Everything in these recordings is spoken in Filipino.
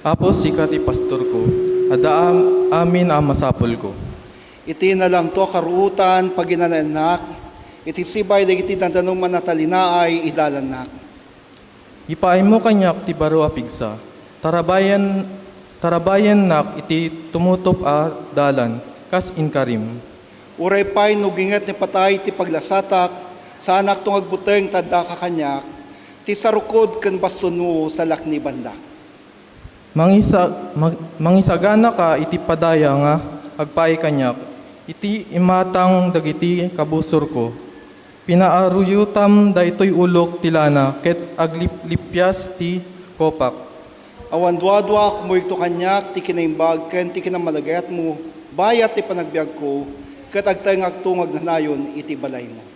Apo sikat ti pastor ko, adaam amin ang masapol ko. Iti na lang to karuutan paginananak, iti sibay dagiti dandanong manatalinaay idalanak. Ipaay mo kanyak ti baro a pigsa, tarabayan nak iti tumutop a dalan, kas inkarim. Uray pa'y nugingat ni patay ti paglasatak, sa anak tong agbuteng tadda ka kanyak, ti sarukod ken bastonu sa lakni bandak. Mangisagana ka iti padaya nga agpaay kanyak, iti imatang dagiti kabusor ko. Pinaaruyutam da ito'y ulok tilana ket aglipyas ti kopak. Awan dwa-dwa kumuyto kanyak, ti kinaimbag ken ti kinamalagayat mo, bayat ti panagbiag ko, ket agtay nga agtungag na nayon iti balay mo.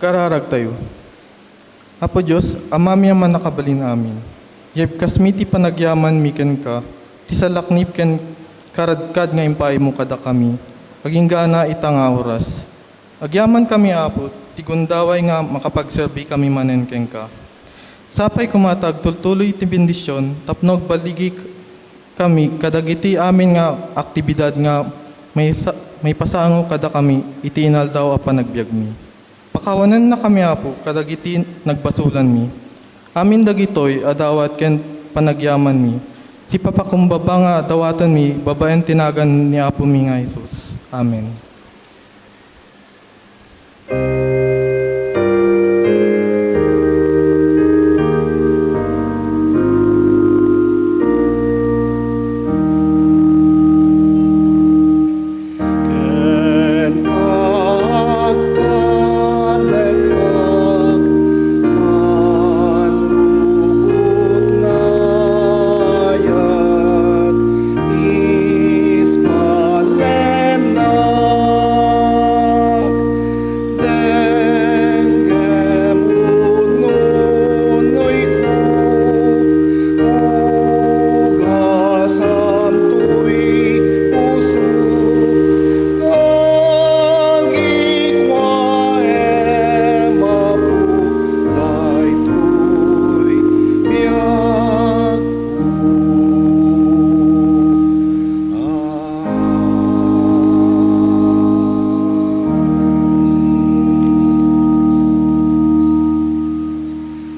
Kararag tayo. Apo Diyos, amami man nakabalin amin. Yeb kasmiti panagyaman miken ka, ti salaknip ken karadkad nga impay mo kada kami, aging gana ita nga oras. Agyaman kami apo, ti gundaway nga makapagserbi kami manen ken ka. Sapay kumatag tultuloy ti bendisyon, tapnog baligi kami kadagiti amin nga aktibidad nga may pasango kada kami, iti inaldaw a panagbiag mi. Pakawanan na kami apo, kadagiti nagbasulan mi. Amin dagitoy, adawat ken panagyaman mi. Si papakumbaba nga dawatan mi, babayan tinagan ni Apo mi nga Jesus. Amen.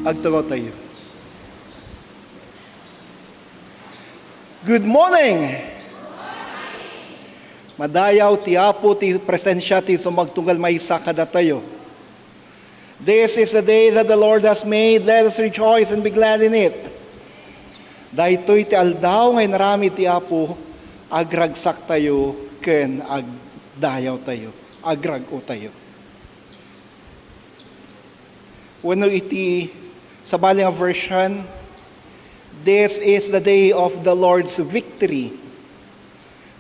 Agtulaw tayo. Good morning! Madayaw ti Apo ti presensya ti sumagtunggal maysa kada tayo. This is the day that the Lord has made. Let us rejoice and be glad in it. Dahitoy ti aldaw ngay narami ti Apo, agragsak tayo ken agdayaw tayo, agrago tayo. Wano iti sa baling version, this is the day of the Lord's victory.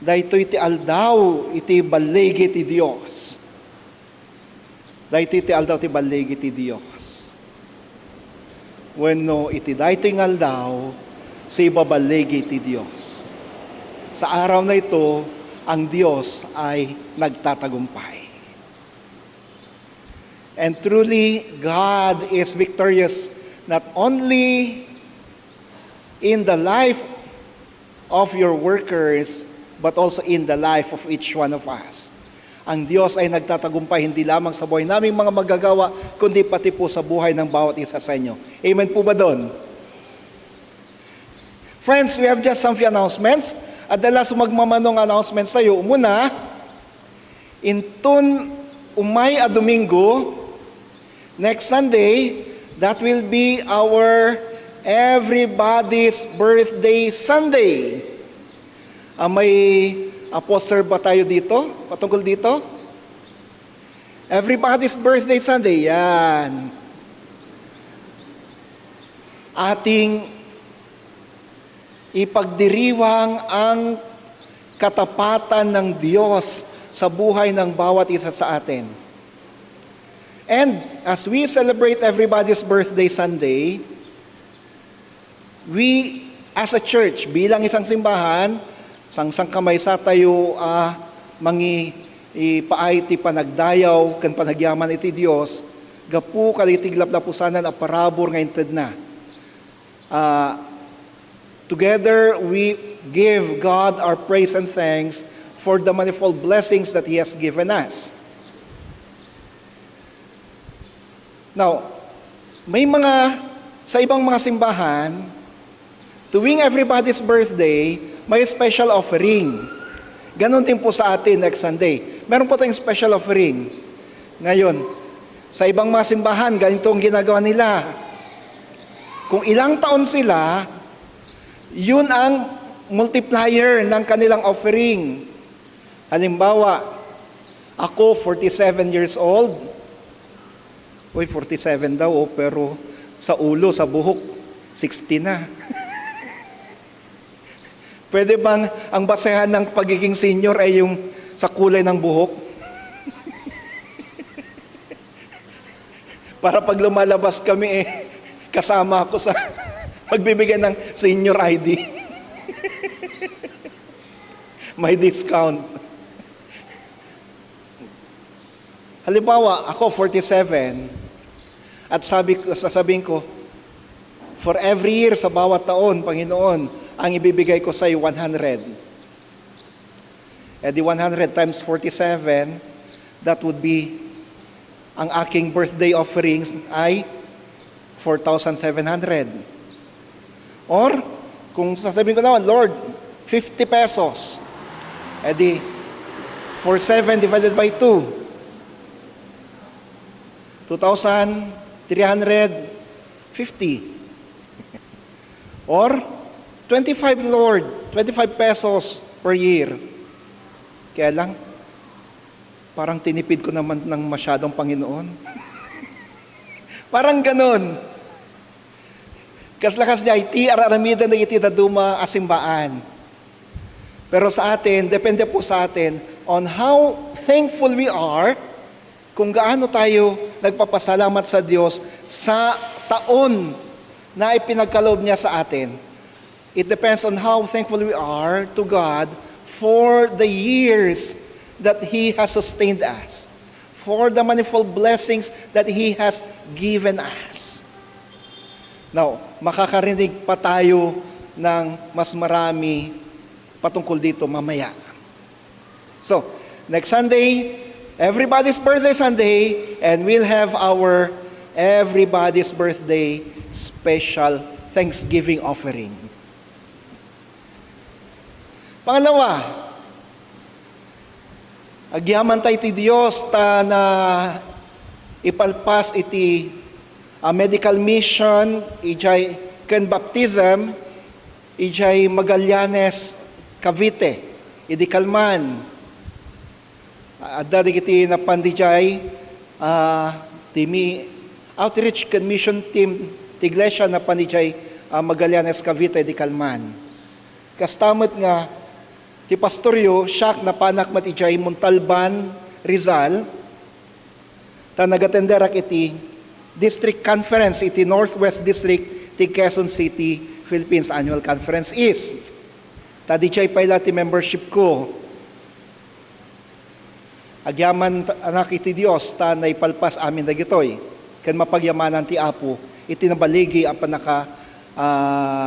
Daytoy ti aldaw iti baligi ti Dios. Daytoy ti aldaw ti baligi ti Dios. Wenno iti daytoy nga aldaw si babaligi ti Dios. Sa araw na ito, ang Diyos ay nagtatagumpay. And truly, God is victorious not only in the life of your workers, but also in the life of each one of us. Ang Diyos ay nagtatagumpay hindi lamang sa buhay naming mga magagawa, kundi pati po sa buhay ng bawat isa sa inyo. Amen po ba doon? Friends, we have just some few announcements. At dala sumagmamanong announcements tayo. Muna, intun umay a Domingo, next Sunday, that will be our Everybody's Birthday Sunday. May poster ba tayo dito? Patungkol dito? Everybody's Birthday Sunday. Yan. Ating ipagdiriwang ang katapatan ng Diyos sa buhay ng bawat isa sa atin. And as we celebrate Everybody's Birthday Sunday, we as a church, bilang isang simbahan, sang kamay sa tayo mangi ipaay ti panagdayaw kan panagyaman iti Dios gapu kalitiglaplapusanan a parabor nga inted na. Together we give God our praise and thanks for the manifold blessings that He has given us. Now, may sa ibang mga simbahan, tuwing everybody's birthday, may special offering. Ganon din po sa atin next Sunday. Meron po tayong special offering. Ngayon, sa ibang mga simbahan, ganito ang ginagawa nila. Kung ilang taon sila, yun ang multiplier ng kanilang offering. Halimbawa, ako 47 years old. Uy, 47 daw, pero sa ulo, sa buhok, 60 na. Pwede bang ang basehan ng pagiging senior ay yung sa kulay ng buhok? Para pag lumalabas kami, kasama ako sa pagbibigyan ng senior ID. May discount. Halimbawa, ako 47, at sasabihin ko, for every year sa bawat taon, Panginoon, ang ibibigay ko sa iyo 100. Eh di 100 times 47, that would be, ang aking birthday offerings ay 4,700. Or, kung sasabihin ko naman, Lord, 50 pesos. Eh di, 47 divided by 2. 2,350. Or, 25, Lord, 25 pesos per year. Kaya lang, parang tinipid ko naman ng masyadong Panginoon. Parang ganon. Kaslakas niya, iti araramida na iti daduma asimbaan. Pero sa atin, depende po sa atin on how thankful we are kung gaano tayo nagpapasalamat sa Diyos sa taon na ipinagkaloob niya sa atin. It depends on how thankful we are to God for the years that He has sustained us, for the manifold blessings that He has given us. Now, makakarinig pa tayo ng mas marami patungkol dito mamaya. So, next Sunday, Everybody's Birthday Sunday, and we'll have our Everybody's Birthday special Thanksgiving offering. Pangalawa, agyaman tayo ti Diyos ta na ipalpas iti medical mission, ijay ken baptism, ijay Magallanes, Cavite, idi Calman. Adda digiti na pandijay timi outreach ken mission team ti iglesia na pandijay Magallanes, Cavite, idi Calman. Kastamot nga Ti pastoryo, siyak na panak matijay Montalban, Rizal, ta nagatenderak iti District Conference, iti Northwest District, ti Quezon City, Philippines Annual Conference is. Ta di chay pala ti membership ko. Agyaman anak iti Dios, ta naipalpas amin dagitoy. Ken mapagyamanan ti Apo, iti nabaligi ang panaka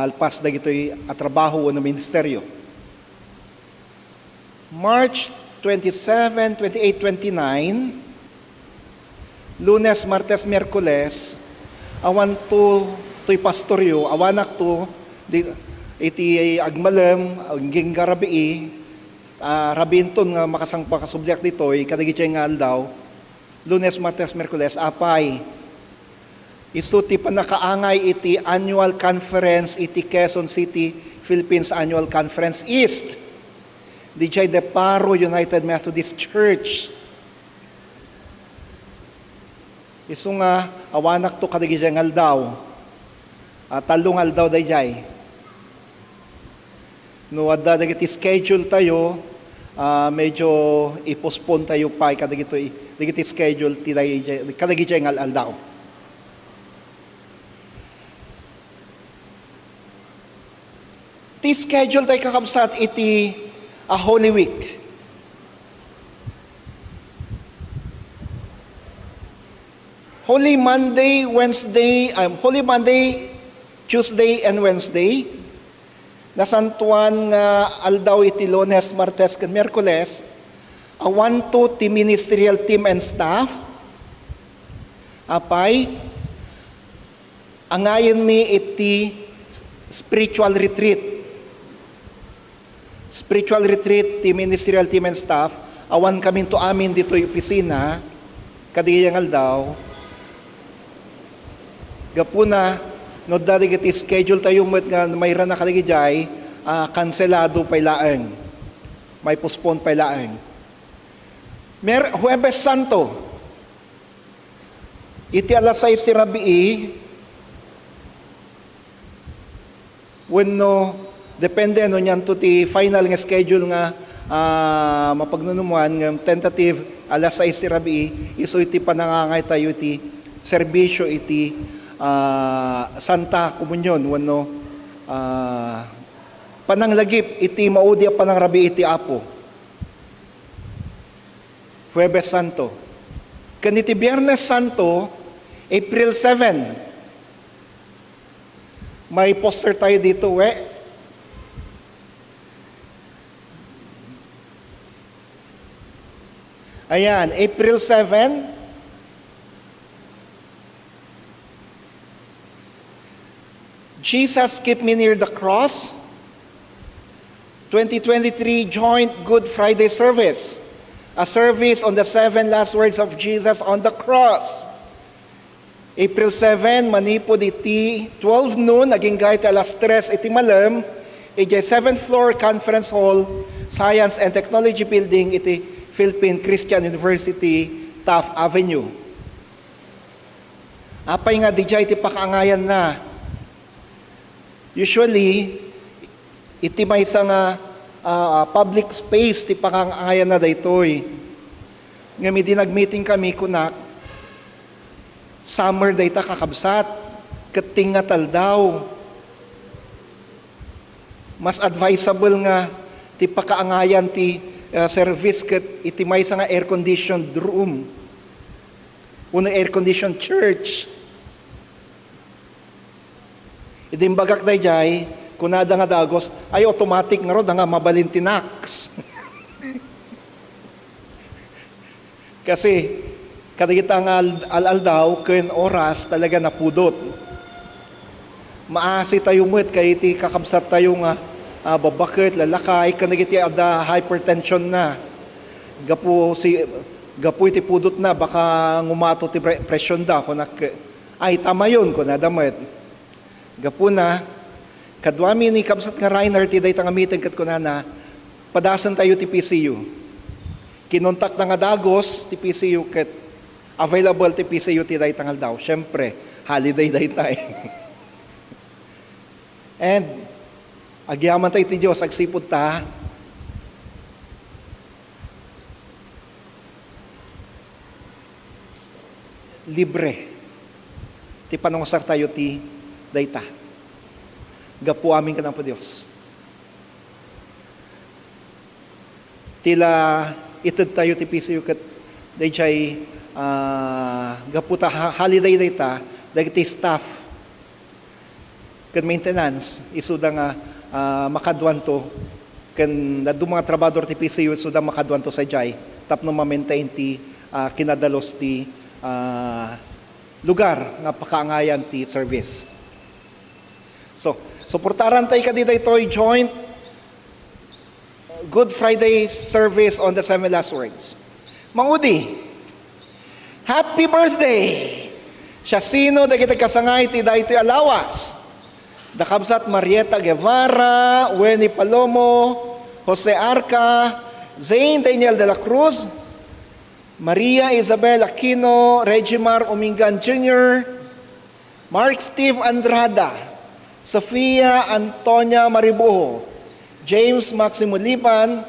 alpas dagitoy at trabaho no ministeryo. March 27, 28, 29, Lunes, Martes, Miyerkules, awan to'y pastoryo, awanak to, iti agmalem, aging garabii, rabinton nga makasangpa kasubjak dito'y, kadagitya nga aldaw, Lunes, Martes, Miyerkules, apay, isu ti panakaangay iti annual conference iti Quezon City, Philippines Annual Conference East. DJ De Paro United Methodist Church. Isu nga awanak to kadigijang aldaw. Talong aldaw dayjay. No adda dagiti schedule tayo, medyo i-postpone tayo pa kadigito dagiti schedule ti dayjay kadigijang aldaw. Ti schedule tayo kakabsat iti a Holy Week. Holy Monday, Tuesday, and Wednesday. Nasantuan nga aldaw iti Lunes, Martes, ken Miyerkules. Awan to ti ministerial team and staff. Apay, angayon mi iti spiritual retreat. Spiritual retreat, ti ministerial team and staff, awan kami to amin dito yung opisina, kadigayang aldaw, gapuna, no dali iti schedule tayo nga mayroon na kaligijay, kanselado pailaang, may postpone pailaang. Huwebes Santo, iti alas 6 ti Rabii, wenno, depende no niyan to ti final nga schedule nga mapagnunumuan nga tentative alas 6 ti Rabii iso iti panangangay tayo iti serbisyo iti Santa Komunyon wenno pananglagip iti maudi a panang Rabii iti Apo. Huwebes Santo. Ken iti Biyernes Santo, April 7. May poster tayo dito, Ayan, April 7. Jesus Keep Me Near the Cross. 2023 Joint Good Friday Service. A service on the 7 last words of Jesus on the cross. April 7, manipod iti 12 noon, naging gayet alas 3 iti malam, iti 7th floor conference hall, Science and Technology Building, iti Philippine Christian University, Taft Avenue. Apay nga dijay iti pakaangayan na. Usually, iti may isa nga public space ti pakaangayan na daytoy. Nga may dinag-meeting kami kunak, summer dayta kakabsat, kating nga taldaw. Mas advisable nga ti pakaangayan ti service ket iti may nga air-conditioned room. Uno air-conditioned church. Idimbagak dayjay, kunada nga dagos, ay automatic nga ro, da nga mabalintinax. Kasi, kadagita nga al-aldaw, ken oras talaga napudot. Maasi tayo mo't, kay iti kakabsat tayo nga, babakit, lalakay, kanagiti ada hypertension na. Gapu iti pudot na, baka ngumato ti presyon da. Ay, tama yun, kunadamat. Gapu na, kadwami ni kabsat nga Reiner, ti day tangamitin kat kunana, padasan tayo ti PCU. Kinontak na nga dagos, ti PCU kat available ti PCU ti day tangal daw. Siyempre, holiday day tayo. And, agyaman tayo ti Diyos, agsipod ta, libre. Ti panungasar tayo ti dayta. Gapu amin ka na po Diyos. Tila itad tayo ti PCU kat dayjay gapu ta holiday dayta dagiti staff kat maintenance isuda nga makadwan to ken dadu mga trabador ti PCU isuda makadwan to sa jay tapno ma-maintain ti kinadalos ti lugar nga pakaangayan ti service. So, suportaran tayo kadita ito'y joint Good Friday service on the 7 last words. Mangudi, happy birthday! Siya sino da kita kasangay ti da ito'y alawas. Dakabsat Marieta Guevara, Wenny Palomo, Jose Arca, Zane Daniel de la Cruz, Maria Isabel Aquino, Regimar Umingan Jr., Mark Steve Andrada, Sofia Antonia Maribuho, James Maximo Lipan,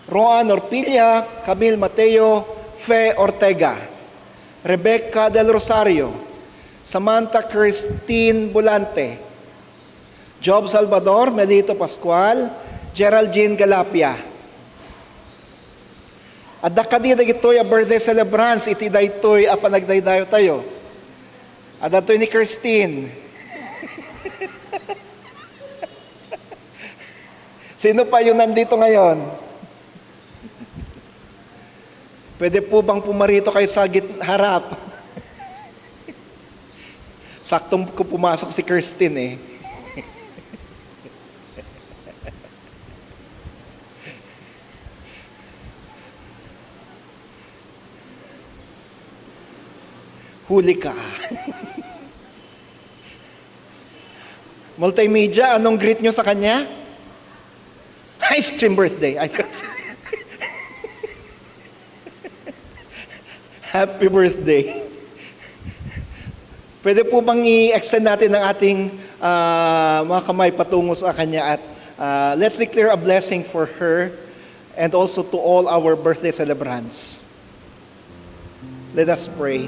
Roan Orpilla, Camille Mateo, Fe Ortega, Rebecca Del Rosario, Samantha Christine Bulante, Job Salvador, Melito Pascual, Geraldine Galapia. At dakadi dagitoy a birthday celebrants iti daytoy a panagdaydayo tayo. At datoy ni Christine. Sino pa yung nandito ngayon? Pwede po bang pumarito kayo sa harap? Saktong ko pumasok si Christine eh. Huli ka. Multimedia, anong greet nyo sa kanya? Ice cream birthday. Happy birthday. Pwede po bang i-extend natin ang ating mga kamay patungo sa kanya at let's declare a blessing for her and also to all our birthday celebrants. Let us pray.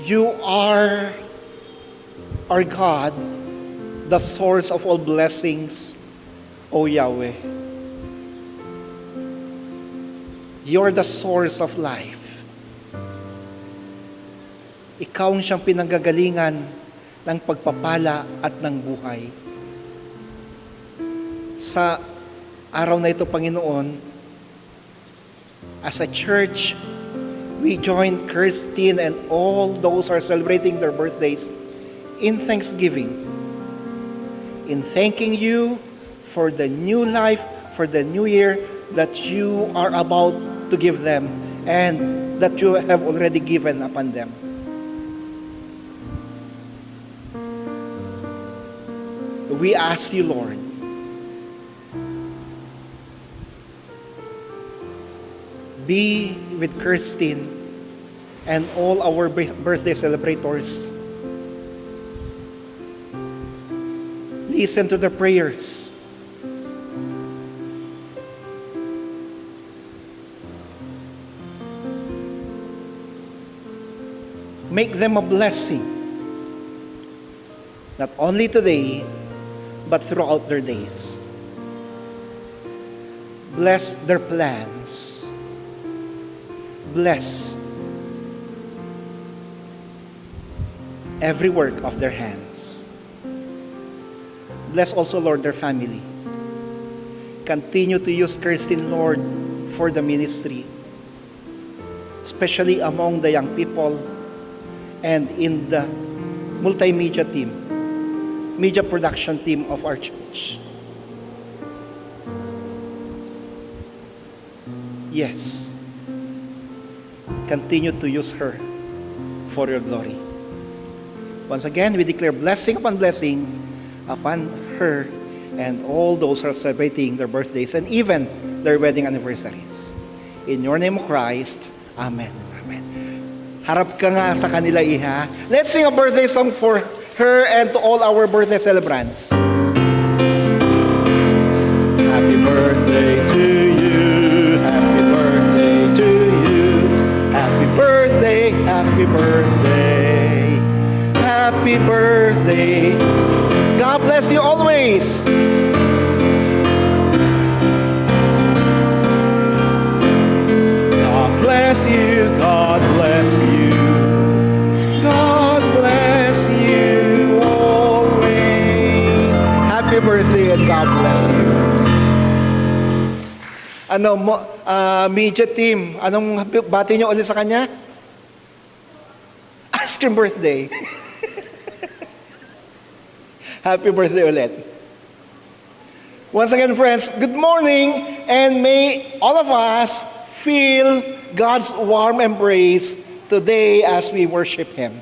You are our God, the source of all blessings, O Yahweh. You are the source of life. Ikaw ang siyang pinanggagalingan ng pagpapala at ng buhay. Sa araw na ito, Panginoon, as a church, we join Christine and all those who are celebrating their birthdays in thanksgiving, in thanking you for the new life, for the new year that you are about to give them and that you have already given upon them. We ask you, Lord, be with Christine and all our birthday celebrators. Listen to their prayers. Make them a blessing, not only today, but throughout their days. Bless their plans. Bless every work of their hands. Bless also, Lord, their family. Continue to use Christine, Lord, for the ministry, especially among the young people and in the multimedia team, media production team of our church. Yes. Continue to use her for your glory. Once again, we declare blessing upon her and all those who are celebrating their birthdays and even their wedding anniversaries. In your name, O Christ, Amen and Amen. Harap ka nga sa kanila, iha. Let's sing a birthday song for her and to all our birthday celebrants. Happy happy birthday, happy birthday. God bless you always. God bless you, God bless you. God bless you always. Happy birthday and God bless you. Media team, anong bati nyo ulit sa kanya? Astrid birthday. Happy birthday ulit. Once again, friends, good morning, and may all of us feel God's warm embrace today as we worship Him.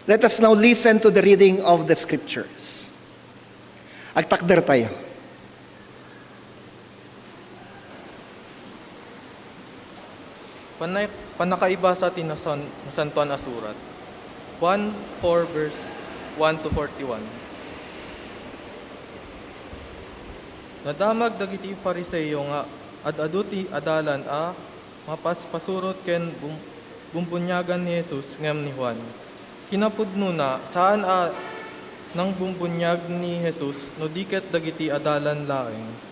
Let us now listen to the reading of the scriptures. Agtakder tayo. Panakaiba sa atin na Santuan Asurat. 1:4 verse 1 to 41. Nadamag dagiti Pariseyo nga adaduti adalan mapasurot ken bumbunyagan ni Jesus ngem ni Juan. Kinapudno na saan nang bumbunyag ni Jesus no diket dagiti adalan laeng.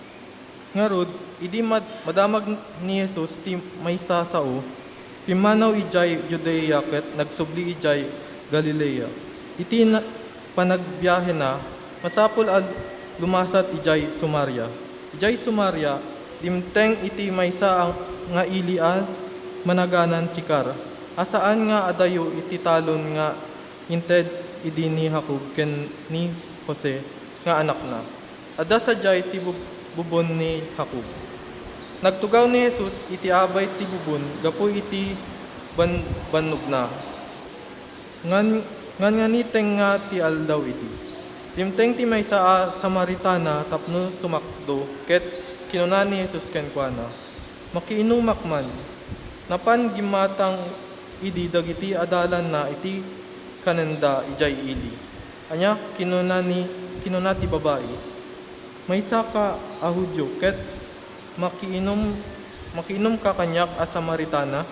Ngarud idi madamag ni Jesus ti maysa sao pimanaw ijay Judea ket nagsubli ijay Galilea. Iti panagbiyahe na masapul lumasat ijay Samaria. Ijay Samaria dimteng iti maysa nga ilian managanan sikar. Asaan nga adayo iti talon nga inted idi ni Jacob ken ni Jose nga anak na. Ada sadyay ti bubon ni Jacob. Nagtugaw ni Jesus iti abay ti bubon gapu iti bannog na. Ngan niteng nga ti aldaw iti. Dimteng ti maysa Samaritana tapno sumakdo ket kinuna ni Jesus ken kuana. Makiinumak man. Napan gimatang idi dagiti adalan na iti kanenda ijay ili. Anya kinuna ti babae. Maysa ka a Hudyo ket makiinom ka kanyak a Samaritana.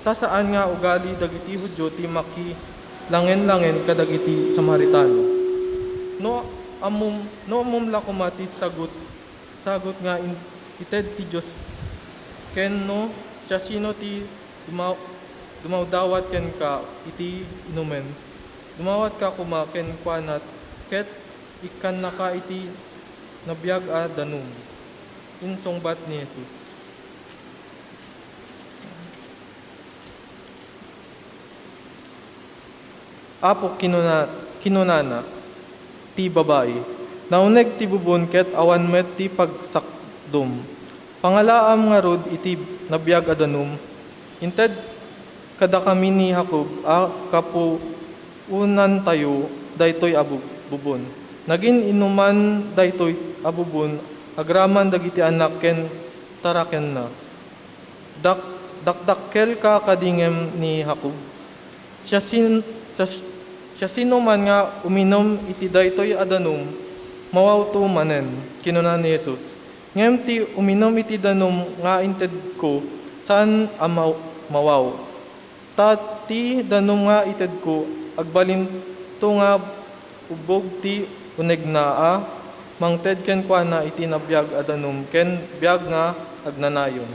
Ta saan nga ugali dagiti Hudyo ti langen kadagiti Samaritano. No amum la kumati sagot nga ited ti Dios ken no siya sino ti dumawdawat ken ka iti inumen. Dumawat ka kumaken kuanat ket ikan naka iti nabiyag a danum. Insongbat ni Jesus. Apo kinunana ti babae. Nauneg ti bubon ket awan met ti pagsakdom. Pangalaam nga rod iti nabiyag a danum. Inted kada kami ni Jacob kapu unan tayo daytoy abubon. Nagin inuman daytoy abubon agraman dagiti anak ken taraken na. Dakdakkel ka kadingem ni Jacob. Siya sino man nga uminom iti daytoy adanum mawawto manen kinuna ni Jesus. Ngem ti uminom iti danum nga inted ko saan mawaw. Tati danum nga ited ko agbalin to nga ubog ti uneg naa mangted ken kuana iti nabiyag adanum ken biyag nga agnanayon.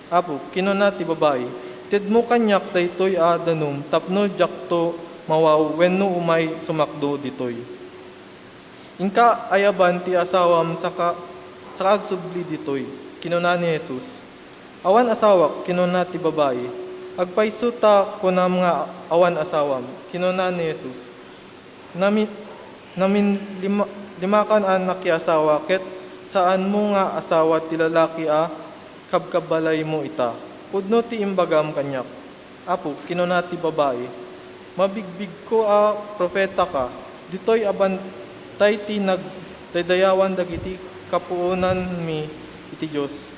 Apo kinuna ti babae ted mo kanyak daytoy adanum tapno jakto mawaw wenno umay sumakdo ditoy. Inka ayaban ti asawam sa agsubli ditoy kinuna ni Jesus. Awan asawak kinuna ti babae. Agpaysuta ko na mga awan asawam kinuna ni Jesus. Namin limakan anak ki asawa ket saan mo nga asawa ti lalaki kabkabalay mo ita. Pudno ti imbagam kanyak. Apo kinuna ti babae. Mabigbig ko profeta ka. Ditoy abantay ti nagdadayawan dagiti kapuunan mi iti Dios.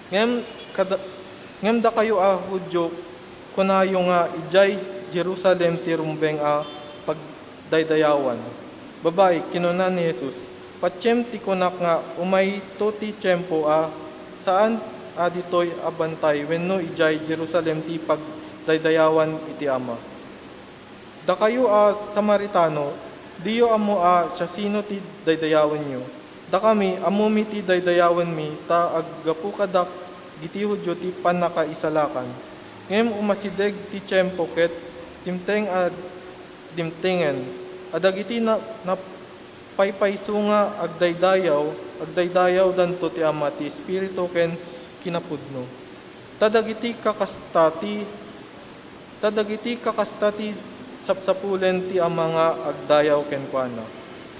Ngem da kayo Hudyo kunayo nga ijay Jerusalem ti rumbeng pagdaydayawan. Babae, kinunan ni Jesus, patsem ti kunak nga umay to ti tiyempo saan aditoy abantay wenno ijay Jerusalem ti pagdaydayawan iti Ama. Da kayo Samaritano, diyo amo siya sino ti daydayawan nyo. Da kami, amo mi ti daydayawan mi, ta aggapu kadak giti Hudyo ti panakaisalakan. Ngem umasideg ti tiyempo ket dimteng dimtengen. Adagiti na paypaysunga agdaydayaw danto ti Ama ti Espiritu ken kinapudno. Tadagiti kakastati sapsapulen ti Ama nga agdayaw ken kuana.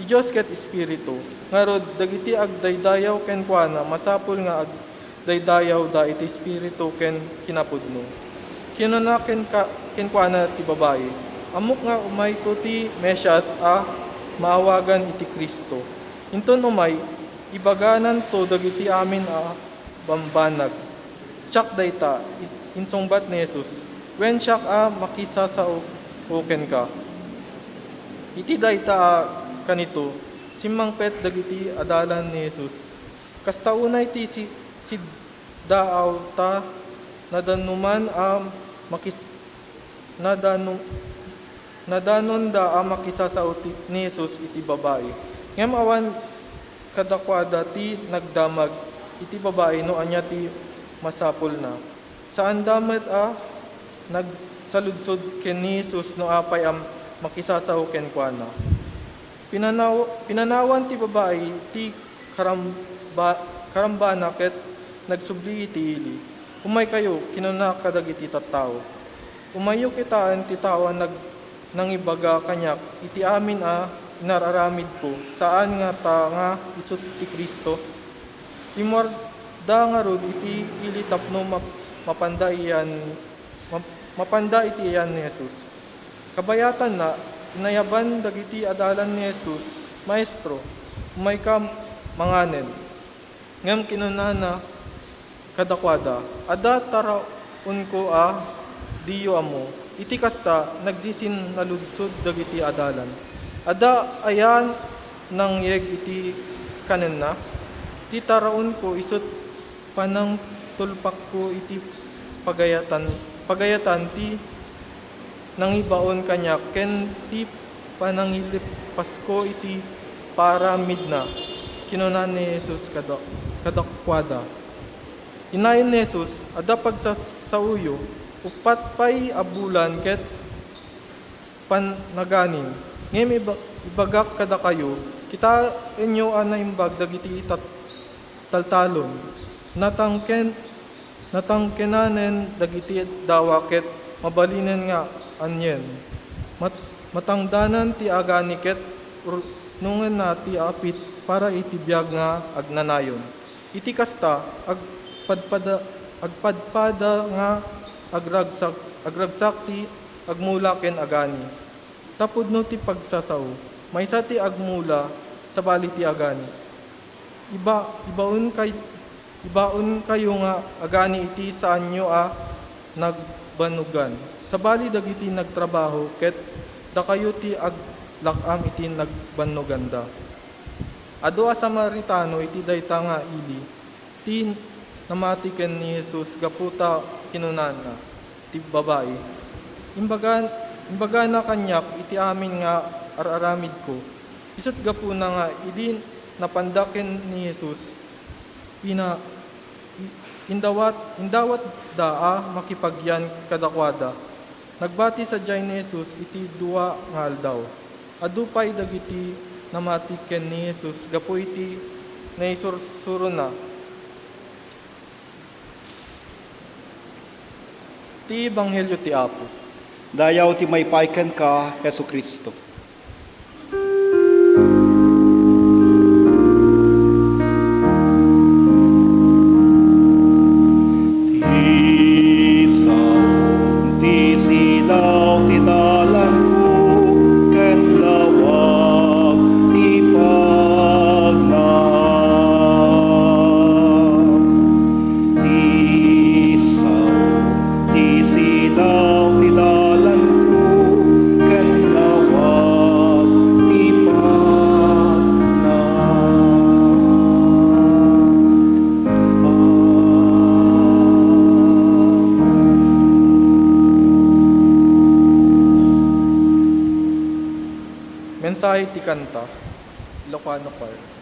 Ti Dios ket Espiritu ngarod dagiti agdaydayaw ken kuana masapul nga agdaydayaw da iti Espiritu ken kinapudno. Kinuna ken kuana ti babae. Amok nga umay to ti Mesyas maawagan iti Kristo. Inton umay, ibaganan to dagiti amin bambanag. Tsak dayta, insungbat ni Jesus, wen siyak makisa sa uken ka. Iti dayta kanito, simmangpet dagiti adalan ni Jesus. Kasta unay ti si daaw ta nadanuman nadanon da makisasao ni Jesus iti babae. Ngem awan kadakwada ti nagdamag iti babae no anya ti masapul na. Saan damet nagsaludsod ken ni Jesus no apay makisasao ken kuana. Pinanawan ti babae ti karambana ket nagsubli iti ili. Umay kayo kinuna kadagiti tattao. Umayo kitaan ti tawa nang ibaga kanyak, iti amin inararamid ko, saan nga ta nga isut ti Kristo. Imorda nga rod iti ilitapno mapanda iti iyan ni Jesus. Kabayatan na, inayaban dagiti adalan ni Jesus, Maestro, umay ka manganen. Ngam kinunana kadakwada, ada taraon ko diyo amo, iti kasta nagsisin naludsod dagiti adalan. Ada ayan nang yeg iti kanen na, ti taraon ko isut panang tulpak ko iti pagayatan ti nangibaon kanyak ken ti panangilipas ko iti paramid na. Kinunan ni Jesus kadakwada. Inayon ni Jesus, ada pagsasauyo, upat pay abulan ket panaganin. Ngem ibagak kada kayo, kita inyo imbag dagiti taltalon. Natangkenanen dagiti dawa ket mabalinen nga anyen. Matangdanan ti agani ket nungen na ti apit para iti biag nga agnanayon. Iti kasta agpadpada nga agragsak ti agmula ken agani. Tapudno ti pagsasaw, maysa ti agmula sa bali ti agani. Ibaon kayo nga agani iti saan nyo nagbanugan. Sa bali dagiti nagtrabaho ket da kayo ti aglakam iti nagbanuganda. Adu Samaritano iti dayta nga ili ti namati ken ni Jesus gaputa kinunana ti babae. Imbaga na kanyak iti amin nga araramid ko. Isut gapuna nga idi napandaken ni Jesus indawat makipagyan kadakwada. Nagbati sa jay ni Jesus iti dua nga aldaw. Adupay dagiti namati ken ni Jesus gapu iti naisursuro na. Ti Ebanghelyo ti Apo. Dayaw ti may paiken ka, Hesu Kristo. Ti silaw ti dalan ko, ken lawag ti pagnanag. Ti silaw ti dalan ko, ken lawag Mensahe ti kanta, Ilocano Choir.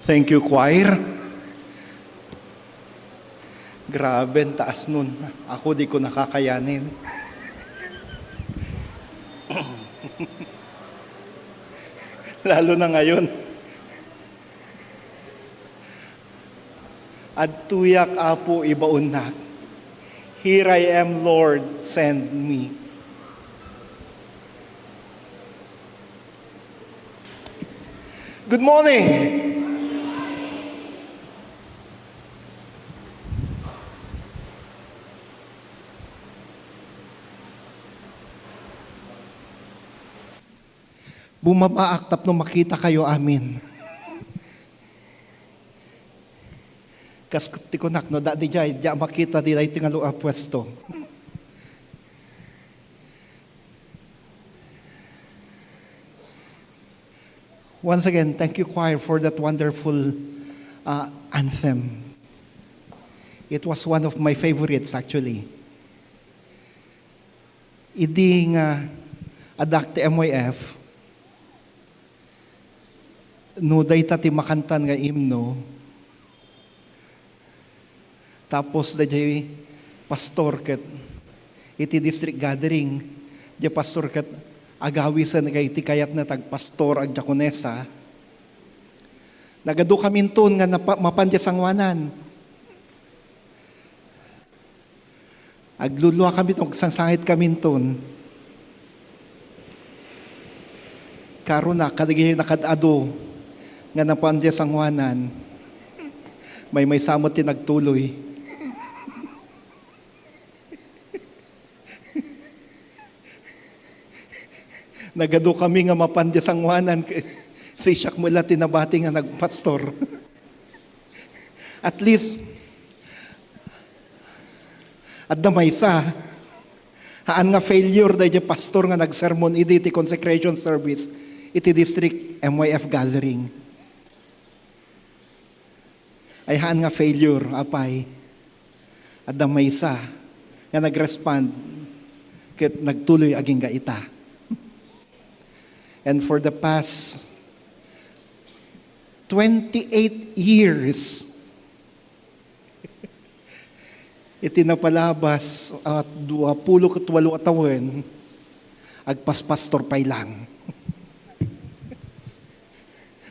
Thank you, choir. Grabe, ang taas nun. Ako di ko nakakayanin. Lalo na ngayon. Adtuyak apo ibaunak. Here I am, Lord, send me. Good morning. Bumabaak tapno makita kayo amin. Kas ti kunak no da di jay makita di day tingalo a pwesto. Once again, thank you choir for that wonderful anthem. It was one of my favorites actually. Idi nga adakte MYF no dayta ti makantan nga himno. Tapos dayjay pastor ket iti district gathering, di pastor ket agawisan kay iti kayat na tagpastor ag diakonesa. Nagadu kaminton nga mapandya sangwanan. Aglulwa kami tong sangsangit kaminton. Karon na kadigay nakadado nga napandya sangwanan. May samot ti nagtuloy. Nagado kami nga mapandya sangwanan si siyak mula tinabati nga nagpastor. At least at damaysa Haan nga failure dahil pastor nga nagsermon iti consecration service iti district MYF gathering. Ay haan nga failure, apay. At damaysa nga nagrespond ket nagtuloy aging gaita. And for the past 28 years, iti napalabas at 28 tawen, agpaspastor pay lang.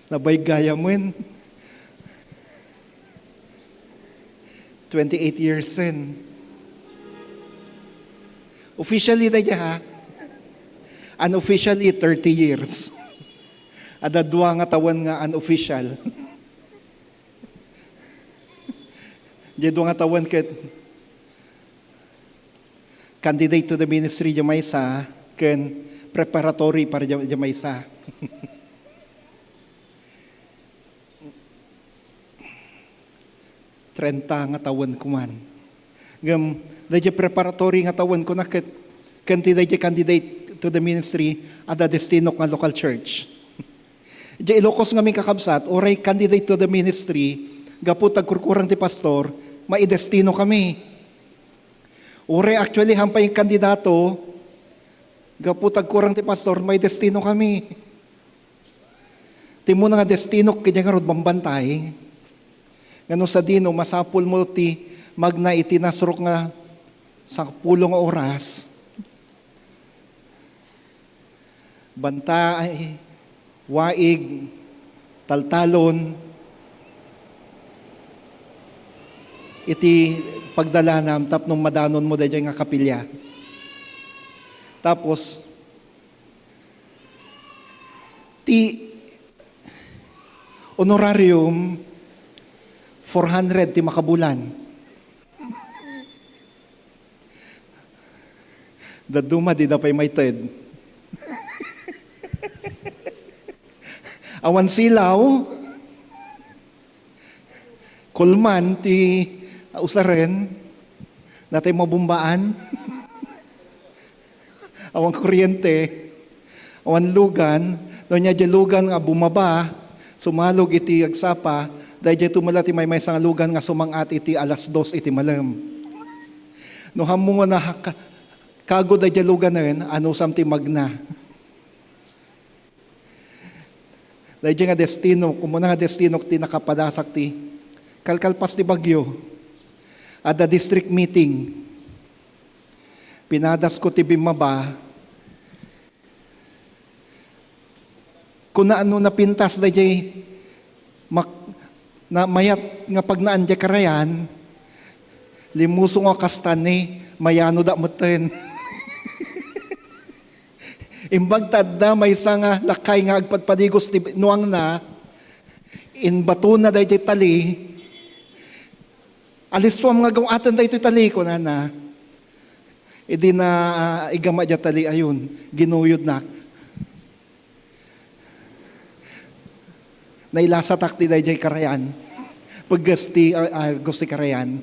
Nabay gaya mo 28 years in. Officially na ha, unofficially 30 years. Ada dua nga taon nga unofficial. Di dua nga taon ket candidate to the ministry jamaysa ken preparatory para jamaysa. Trenta nga taon kuman. Ngam dayjay preparatory nga taon ko na ket dayjay candidate to the ministry ada destino nga local church. Diyay Ilocos nga mi kakabsat, oray candidate to the ministry, gapu tagkurkurang ti pastor, maidestino kami. Oray actually hampay yung kandidato, gapu tagkurang ti pastor, may destino kami. Timo na nga destino, kanya nga rod bambantay. Ngano sa dino, masapul mo ti magna itinasrok nga sa pulong oras. Bantay, waig, taltalon, iti pagdalanam, tapnong madanon mo dahil nga kapilya. Tapos, ti honorarium, 400 ti makabulan. Daduma di na pa'y may ted. Awan silaw, kulman ti usaren, natay mabumbaan, awan kuryente, awan lugan, doon niya lugan nga bumaba, sumalog iti agsapa, dahil tumala ti may sang lugan nga sumangat iti alas 2 iti malam. No hamo nga na kago dahil lugan na yun, ano sam ti magna. Dahil nga destino, kumuna nga destino ti nakapadasak ti kalkalpas ti Bagyo at the district meeting. Pinadas ko ti Bimaba. Kung na ano napintas dahil na mayat nga pag naan di karayan, limuso nga kastani, mayano da muten. Imbag tadda may nga lakay nga agpadpadigos ti nuang na in bato na dahil tali alisuam nga gawatan dahil tali ko na idi na igama dya tali ayun ginuyod na nailasa takti dahil karayan paggusti gusti karayan.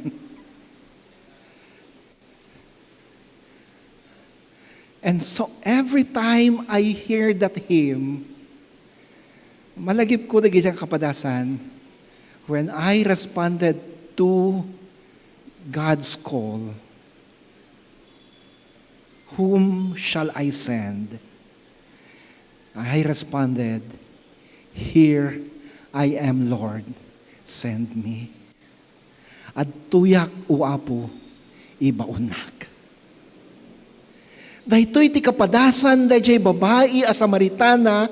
And so every time I hear that hymn, malagip ko na giyang kapadasan, when I responded to God's call, whom shall I send? I responded, here I am, Lord, send me. At tuyak uapo, ibaunak. Dahito iti kapadasan, dahil babae a Samaritana,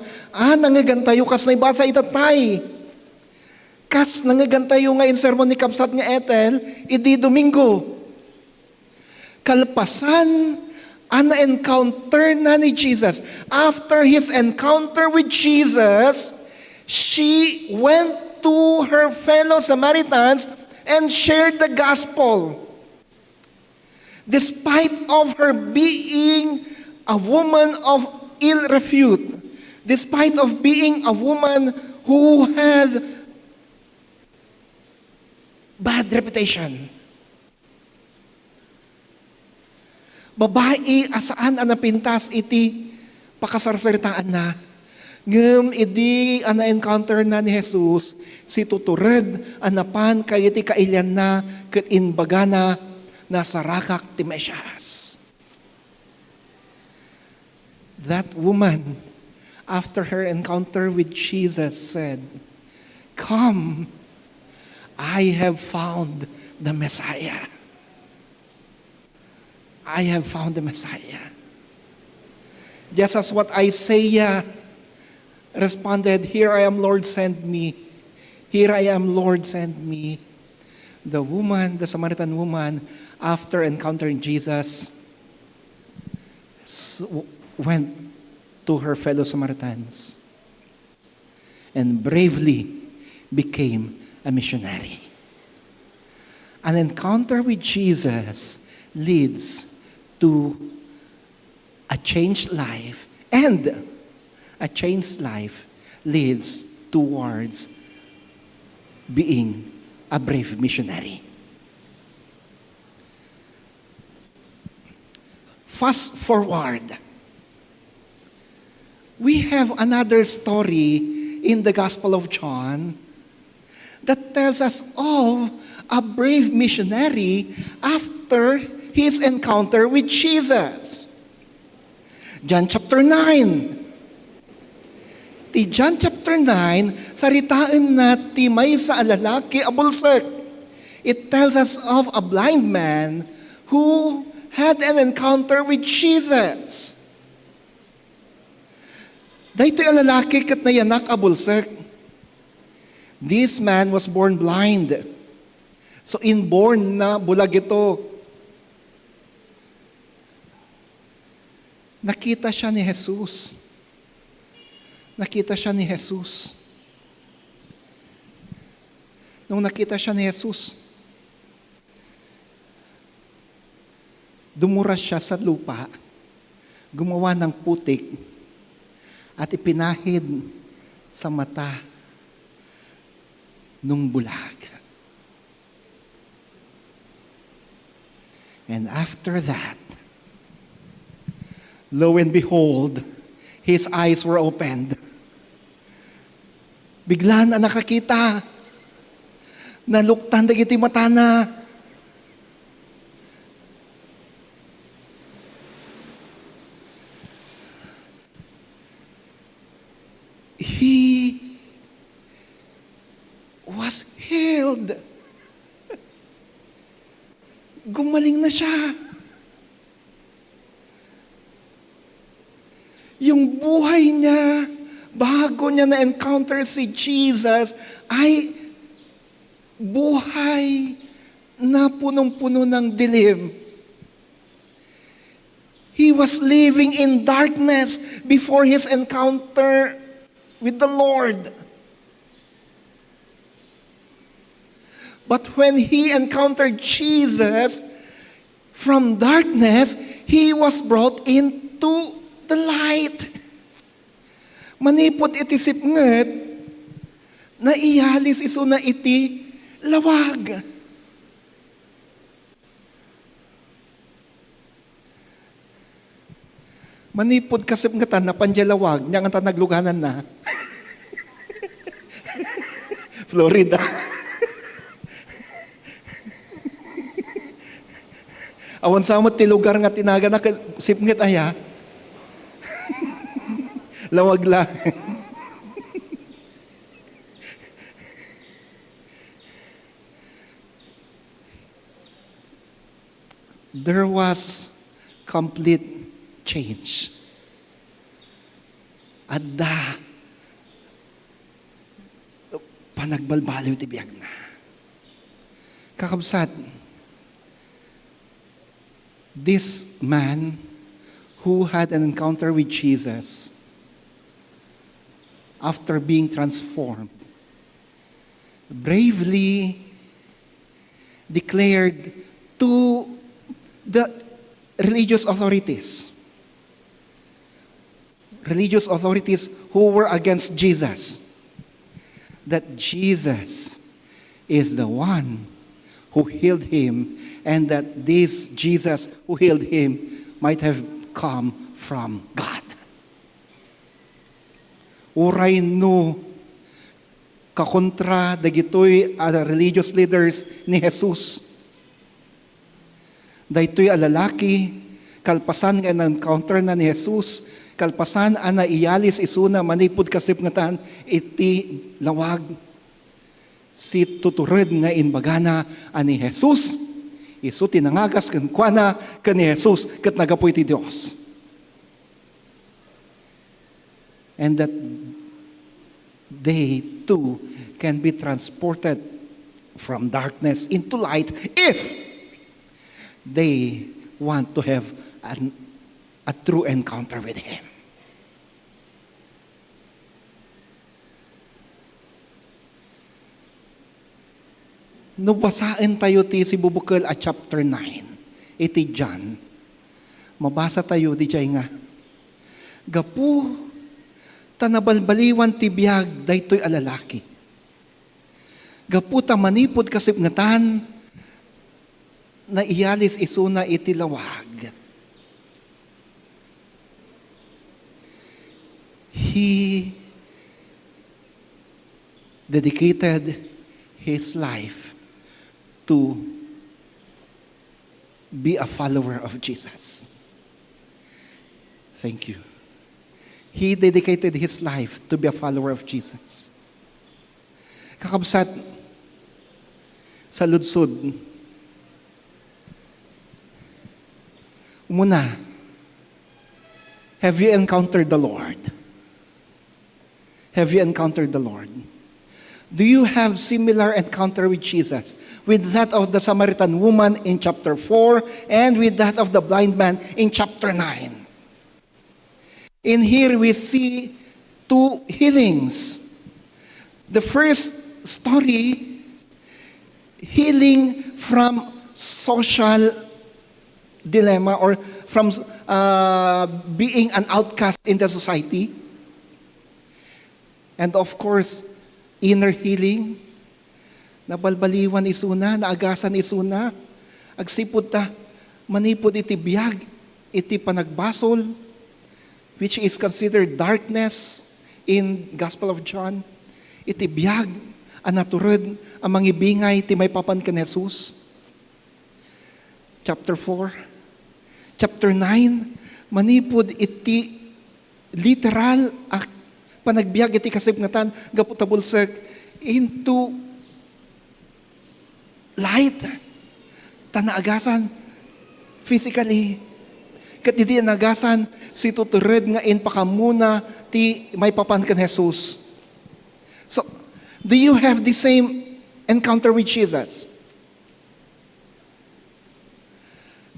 nangagantayo kas na ibasa itatay. Kas nangagantayo nga in sermon ni Kapsat nga Ethel, idi Domingo. Kalpasan, na-encounter na ni Jesus. After his encounter with Jesus, she went to her fellow Samaritans and shared the gospel. Despite of her being a woman of ill repute, despite of being a woman who had bad reputation, babae asaan ang napintas iti pakasarsaritaan na. Ngem idi ang na-encounter na ni Jesus, si tutured anapan kay iti kailyan na ket inbaga na nasarakak ti Mesias. That woman, after her encounter with Jesus, said, "Come, I have found the Messiah. I have found the Messiah." Just as what Isaiah responded, "Here I am, Lord, send me. Here I am, Lord, send me." The woman, the Samaritan woman, after encountering Jesus, went to her fellow Samaritans and bravely became a missionary. An encounter with Jesus leads to a changed life, and a changed life leads towards being a brave missionary. Fast forward. We have another story in the Gospel of John that tells us of a brave missionary after his encounter with Jesus. John chapter 9. Ti John chapter 9, saritaan na ti may sa lalaki abulsek. It tells us of a blind man who had an encounter with Jesus. Dahito yung lalaki kat na yanak abulsek. This man was born blind. So inborn na bulag ito. Nakita siya ni Jesus. Nakita siya ni Jesus. Nung nakita siya ni Jesus, dumura siya sa lupa, gumawa ng putik, at ipinahid sa mata nung bulag. And after that, lo and behold, his eyes were opened. Bigla na nakakita. Naluktan dagiti mata na. He was healed. Gumaling na siya. Yung buhay niya, bago niya na-encounter si Jesus, ay buhay na punong-puno ng dilim. He was living in darkness before his encounter with the Lord. But when he encountered Jesus, from darkness, he was brought into the light. Manipod iti sipnget, na iyalis iso na iti lawag. Manipod kasipngetan na panjalawag, niya nga nagluganan na. Florida. Awan sa mo ti lugar nga tinaga na sipnget aya. Lawag lang. There was complete change. Adda panagbalbaliw ti biag na. Kakabsat, this man who had an encounter with Jesus, after being transformed, bravely declared to the religious authorities who were against Jesus, that Jesus is the one who healed him, and that this Jesus who healed him might have come from God. Uray no kakontra dagitoy religious leaders ni Jesus. Daytoy a lalaki kalpasan nga encounter na ni Jesus, kalpasan ana iyalis isuna manipod kasipngatan iti lawag si tutured nga inbagana ani Jesus. Isu tinangagas ken kuana ken ni Jesus ket nagapoy ti Dios. And that they too can be transported from darkness into light if they want to have a true encounter with Him. Nabasaan tayo ti si Bubukal at chapter 9. Iti John. Mabasa tayo di jay nga. Gapu tanabalbaliwan ti biyag daytoy a lalaki. Gapu ta manipod kasipngatan na iyalis isuna iti lawag. He dedicated his life to be a follower of Jesus. Thank you. He dedicated his life to be a follower of Jesus. Kakabsat sa ludsod, muna, have you encountered the Lord? Have you encountered the Lord? Do you have similar encounter with Jesus? With that of the Samaritan woman in chapter 4 and with that of the blind man in chapter 9. In here we see two healings. The first story, healing from social dilemma or from being an outcast in the society. And of course, inner healing. Nabalbaliwan isuna, naagasan isuna. Agsipod ta, manipod iti biyag, iti panagbasol, which is considered darkness in Gospel of John. Iti biyag, anaturod, ang mangibingay, ti may papan kan Jesus. Chapter 4. Chapter 9, manipod iti literal panagbiag iti kasipngatan gaputabulsek into light tanaagasan physically ket iti nagasan si tutured nga in pakamuna ti may papan ken Jesus. So do you have the same encounter with Jesus?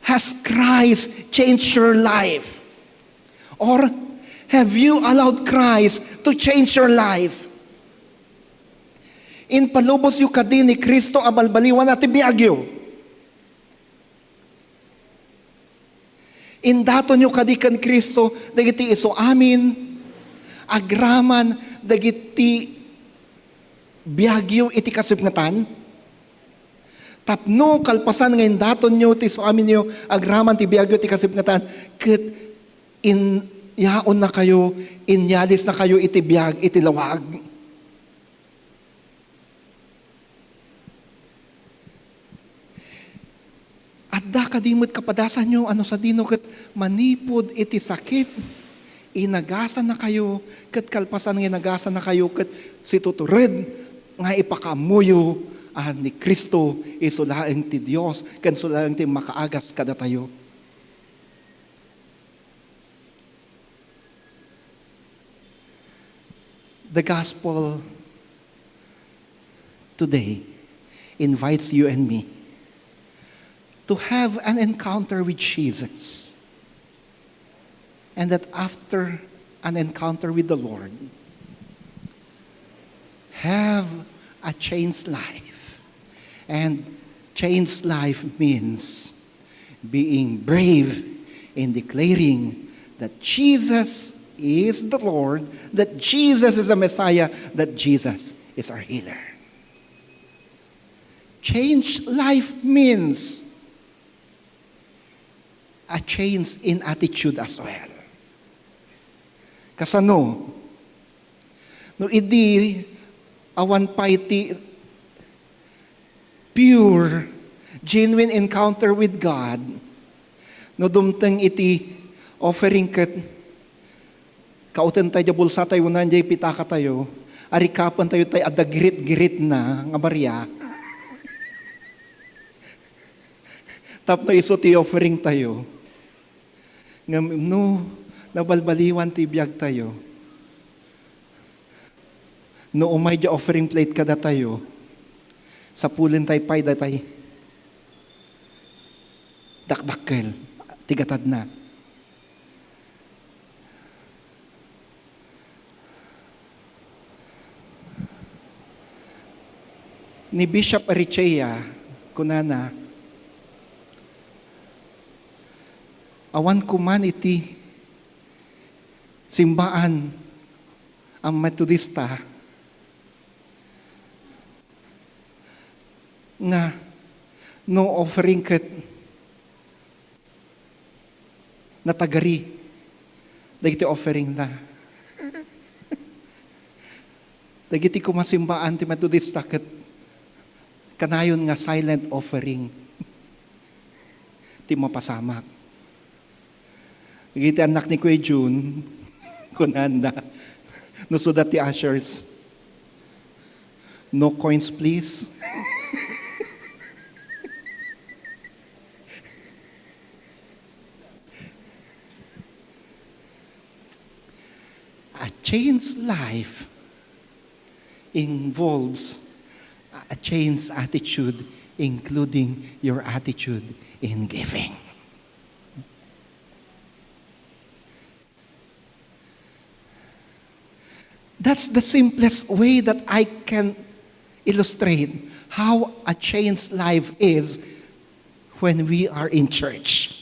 Has Christ changed your life? Or have you allowed Christ to change your life? In palubos yu kadin ni Kristo abalbaliwan at ibiyagyo. In daton yu kadikan Kristo dagiti iso amin agraman dagiti biyagyo iti kasipngatan. Tapno kalpasan ngayon daton nyo ti iso amin nyo agraman ti biyagyo iti kasipngatan ket in yaon na kayo, inyalis na kayo iti biyag, iti lawag. At da kadimot kapadasan nyo, ano sa dino kat manipod iti sakit, inagasan na kayo, kat kalpasan nga inagasan na kayo, kat si tutured, nga ipakamuyo, ni Kristo, isulaeng ti Diyos, kan sulaeng ti makaagas kada tayo. The gospel today invites you and me to have an encounter with Jesus. And that after an encounter with the Lord, have a changed life. And changed life means being brave in declaring that Jesus is the Lord, that Jesus is the Messiah, that Jesus is our healer. Changed life means a change in attitude as well. Kasano? No idi awan piety, pure, genuine encounter with God, no dumteng iti offering ket kautan tayo bulsa tayo unan jay pitaka tayo, arikapan tayo tayo ada girit-girit na nga barya. Tapno iso ti offering tayo. Ngam no nabalbaliwan ti biyag tayo. No umay di offering plate kada tayo, sa pulin tayo pay datay dakdakkel, tigatad na. Ni Bishop Arichea, kunana, awan kuman iti simbaan ang Metodista nga no offering ket natagari dagiti offering na dagiti kumasimbaan ti Metodista ket kanayon nga silent offering ti mapasamak dagiti anak ni Kuya June kunanda no sudat ti ushers no coins please. A changed life involves a changed attitude, including your attitude in giving. That's the simplest way that I can illustrate how a changed life is when we are in church.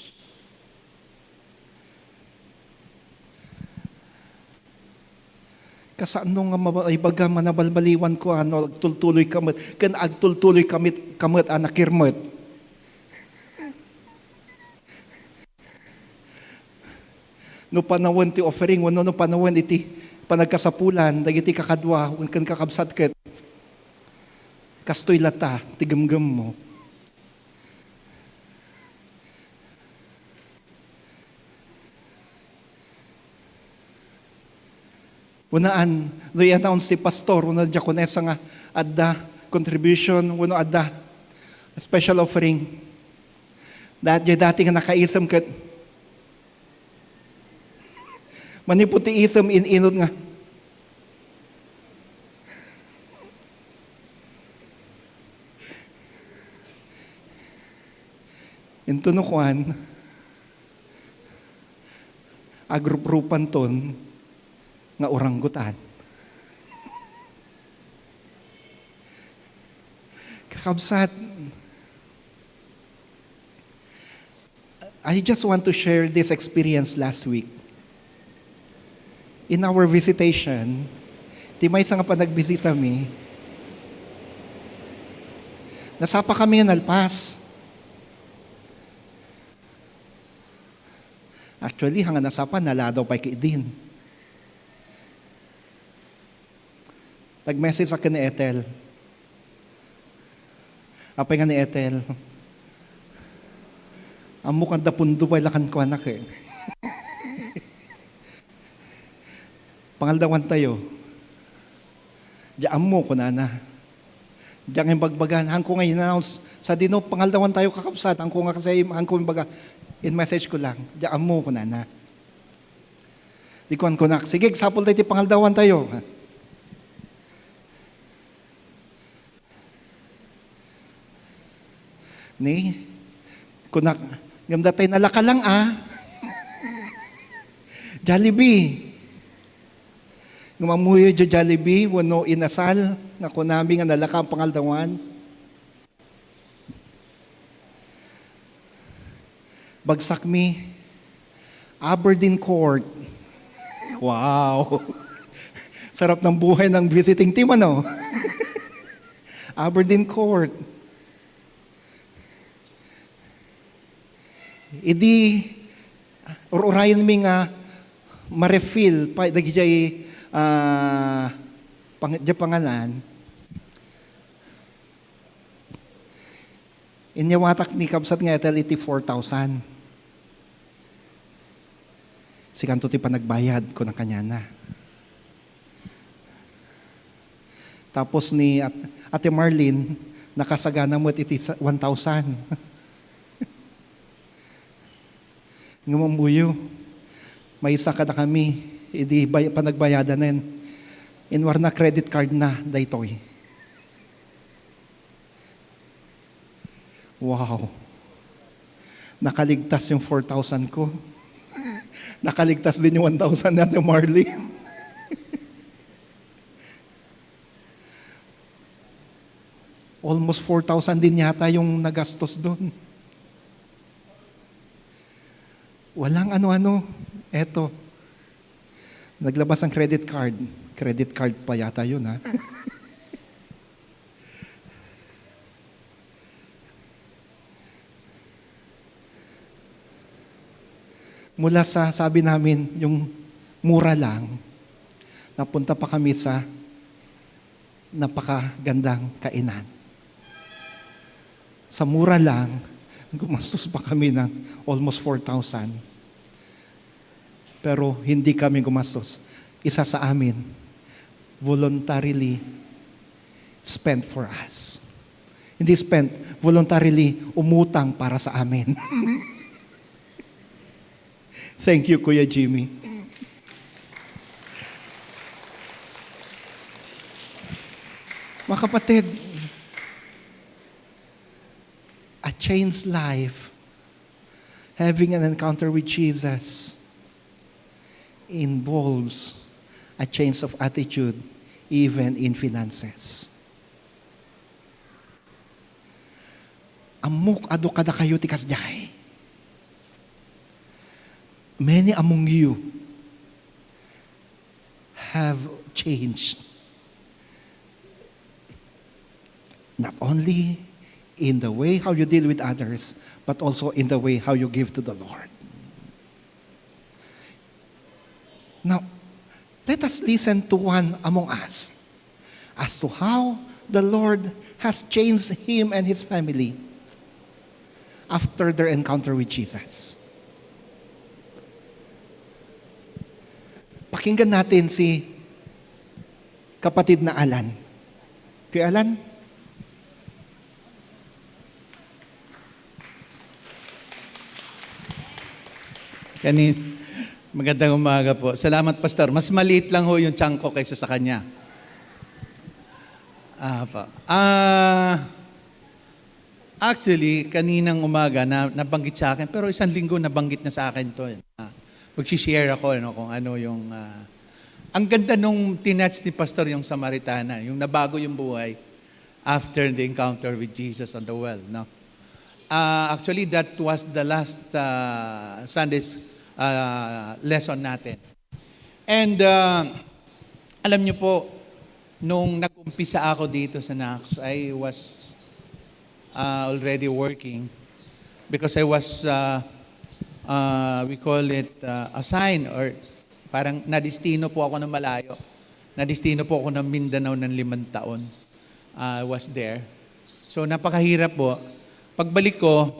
Kasano nga ibaga manabalbaliwan ko agtultuloy kamot ken agtultuloy kamot anakirmot. No panawon ti offering no panawon iti panagkasapulan dagiti kakadwa ken kakabsat ket kastoy lata ti gemgem mo. Unaan, no i-announce si pastor, una diakonesa nga adda contribution, uno adda special offering. Dati nga nakaisam ket maniputi isam inod nga. Ito no kuan, agrup-rupan ton, nga oranggutan. Kakabsat, I just want to share this experience last week. In our visitation, ti may nga pa nagbisita mi, nasapa kami ng alpas. Actually, hanga nasapa, naladaw pa kiidin. Nag-message akin ni Ethel. Apay nga ni Ethel, amo kang dapundo pa ilakan ko anak eh. Pangaldawan tayo. Diyan mo ko nana. Diyan yung bagbagan. Hangko nga in-announce. Sa dino, pangaldawan tayo kakapsat. Hangko nga kasi, hangko yung baga. In message ko lang. Diyan mo ko nana. Di ko nak. Sige, sapol tayo pangaldawan tayo. Ni, kunak, gamda tayo nalaka lang Jollibee. Ngumamuyo jo Jollibee, wano inasal, nga kunami nga nalaka ang pangaldawan. Bagsak mi, Aberdeen Court. Wow! Sarap ng buhay ng visiting team, ano? Aberdeen Court. idi urayan mi nga ma-refill pa dagiti pangalan. Inyawatak ni kabsat nga etel iti 4,000. Si kanto ti panagbayad ko ng kanya na. Tapos ni Ate Marlene, nakasagana mo iti 1,000. Ngumambuyo, may isa ka na kami, hindi panagbayadan na yun. Inwar na credit card na, daytoy. Wow. Nakaligtas yung 4,000 ko. Nakaligtas din yung 1,000 natin, Marley. Almost 4,000 din yata yung nagastos doon. Walang ano-ano. Eto. Naglabas ang credit card. Credit card pa yata yun, ha? Mula sa sabi namin, yung mura lang, napunta pa kami sa napakagandang kainan. Sa mura lang, gumastos pa kami ng almost 4,000. Pero hindi kami gumastos. Isa sa amin, voluntarily spent for us. Hindi spent, voluntarily umutang para sa amin. Thank you, Kuya Jimmy. Mga kapatid, a changed life, having an encounter with Jesus, involves a change of attitude, even in finances. Amok ado kada kayo ti kasjay. Many among you have changed. Not only in the way how you deal with others, but also in the way how you give to the Lord. Now, let us listen to one among us as to how the Lord has changed him and his family after their encounter with Jesus. Pakinggan natin si kapatid na Alan. Kuya Alan? Magandang umaga po. Salamat, Pastor. Mas maliit lang ho yung tiyan ko kaysa sa kanya. Actually, kaninang umaga nabanggit sa akin, pero isang linggo nabanggit na sa akin to. Mag-share ako kung ano yung... ang ganda nung tinatch ni Pastor yung Samaritana, yung nabago yung buhay after the encounter with Jesus on the well. No? Actually, that was the last Sunday's lesson natin. And alam niyo po, nung nag-umpisa ako dito sa NACS, I was already working because I was, we call it assigned or parang nadistino po ako ng malayo. Nadistino po ako ng Mindanao ng 5 taon. I was there. So napakahirap po. Pagbalik ko,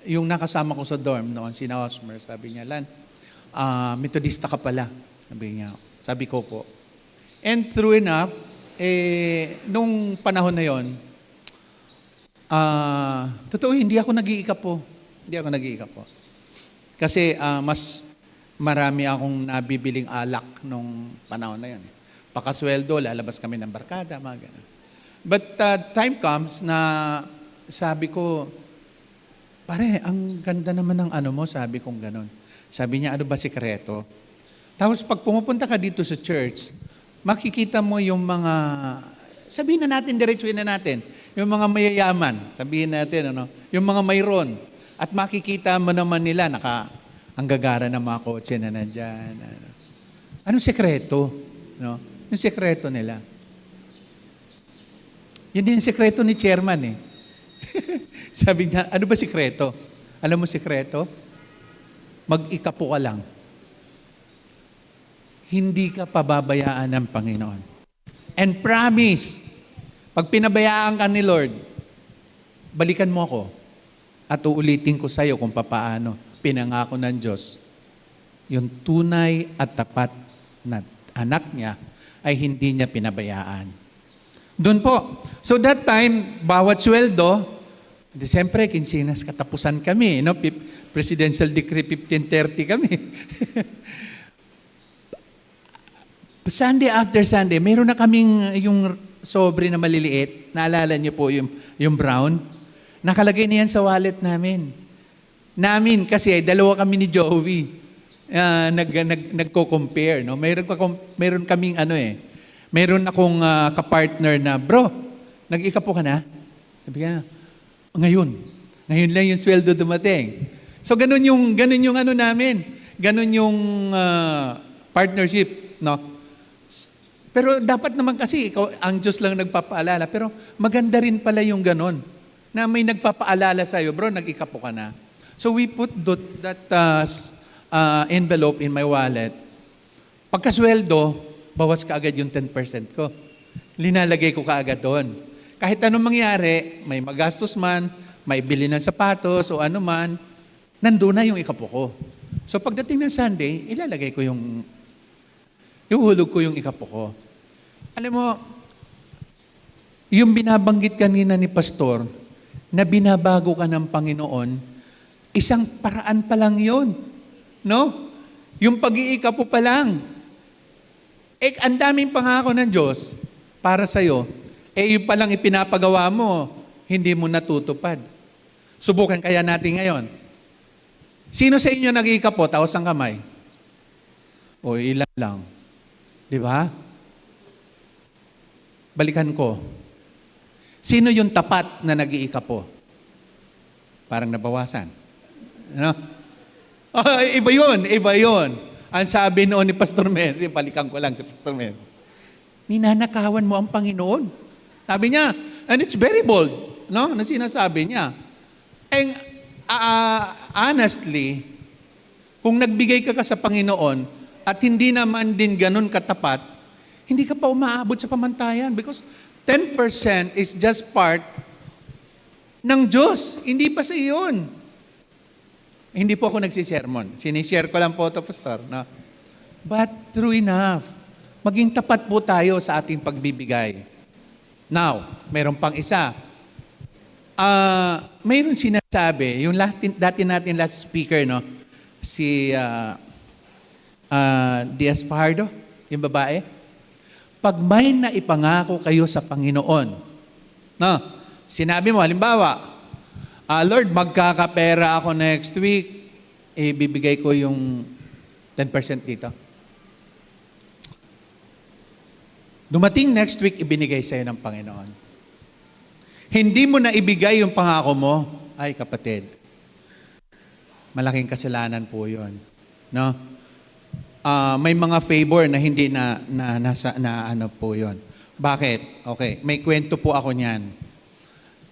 yung nakasama ko sa dorm noon, si Osmer, sabi niya, Lan, Methodista ka pala. Sabi ko po. And true enough, nung panahon na yon, totoo, hindi ako nag-iikap po. Hindi ako nag-iikap po. Kasi mas marami akong nabibiling alak nung panahon na yon. Pakasweldo, lalabas kami ng barkada, mga ganun. But time comes na sabi ko, pare, ang ganda naman ng ano mo, sabi kong ganun. Sabi niya, ano ba sikreto? Tapos pag pumupunta ka dito sa church, makikita mo yung mga, sabihin na natin, diretsuhin na natin, yung mga mayayaman, sabihin natin, yung mga mayroon. At makikita mo naman nila, ang gagara ng mga kotse na nandyan. Anong sekreto? No? Yung sekreto nila. Yun din yung sekreto ni chairman eh. Sabi niya, ano ba sikreto? Alam mo sikreto? Mag-ikapo ka lang. Hindi ka pababayaan ng Panginoon. And promise, pag pinabayaan ka ni Lord, balikan mo ako at uulitin ko sa iyo kung papaano pinangako ng Diyos. Yung tunay at tapat na anak niya ay hindi niya pinabayaan. Doon po. So that time, bawat sweldo, siyempre, kinsinas katapusan kami. No? Presidential Decree 1530 kami. Sunday after Sunday, meron na kaming yung sobre na maliliit. Naalala niyo po yung brown? Nakalagay na yan sa wallet namin. Namin kasi dalawa kami ni Joey. Nagko-compare. No? Meron kaming meron akong kapartner na, bro, nag-ikapo ka na? Sabi niya, ngayon lang yung sweldo dumating. So ganun yung namin. Ganun yung partnership, no? Pero dapat naman kasi ang Diyos lang nagpapaalala, pero maganda rin pala yung ganun na may nagpapaalala sa iyo, bro, nag-ikapo ka na. So we put that envelope in my wallet. Pagkasweldo, bawas ka agad yung 10% ko. Linalagay ko kaagad doon. Kahit anong mangyari, may magastos man, may bili ng sapatos o ano man, nandun na yung ikapo ko. So pagdating ng Sunday, ihuhulog ko yung ikapo ko. Alam mo, yung binabanggit kanina ni Pastor, na binabago ka ng Panginoon, isang paraan pa lang yun. No? Yung pag-iikapo pa lang. Ang daming pangako ng Diyos para sa'yo, yung palang ipinapagawa mo, hindi mo natutupad. Subukan kaya natin ngayon. Sino sa inyo nag-iikapo? Taos ang kamay. O ilan lang. Di ba? Balikan ko. Sino yung tapat na nag-iikapo? Parang nabawasan. Ano? Iba yun. Ang sabi noon ni Pastor Mary, balikan ko lang si Pastor Mary, ninanakawan mo ang Panginoon. Sabi niya, and it's very bold, no? Na sinasabi niya. And honestly, kung nagbigay ka sa Panginoon at hindi naman din ganun katapat, hindi ka pa umaabot sa pamantayan because 10% is just part ng Diyos. Hindi pa sa iyon. Hindi po ako nagsisermon. Sinishare ko lang po ito, Pastor. No? But true enough, maging tapat po tayo sa ating pagbibigay. Now, mayroon pang isa. Mayroon sinasabi, yung dati natin last speaker, no? Si Diaz Pardo, yung babae. Pag may naipangako kayo sa Panginoon, no? Sinabi mo, halimbawa, Lord, magkakapera ako next week, bibigay ko yung 10% dito. Dumating next week, ibinigay sa'yo ng Panginoon. Hindi mo na ibigay yung pangako mo, ay kapatid, malaking kasalanan po yun. No? May mga favor na hindi na ano po yun. Bakit? Okay, may kwento po ako niyan.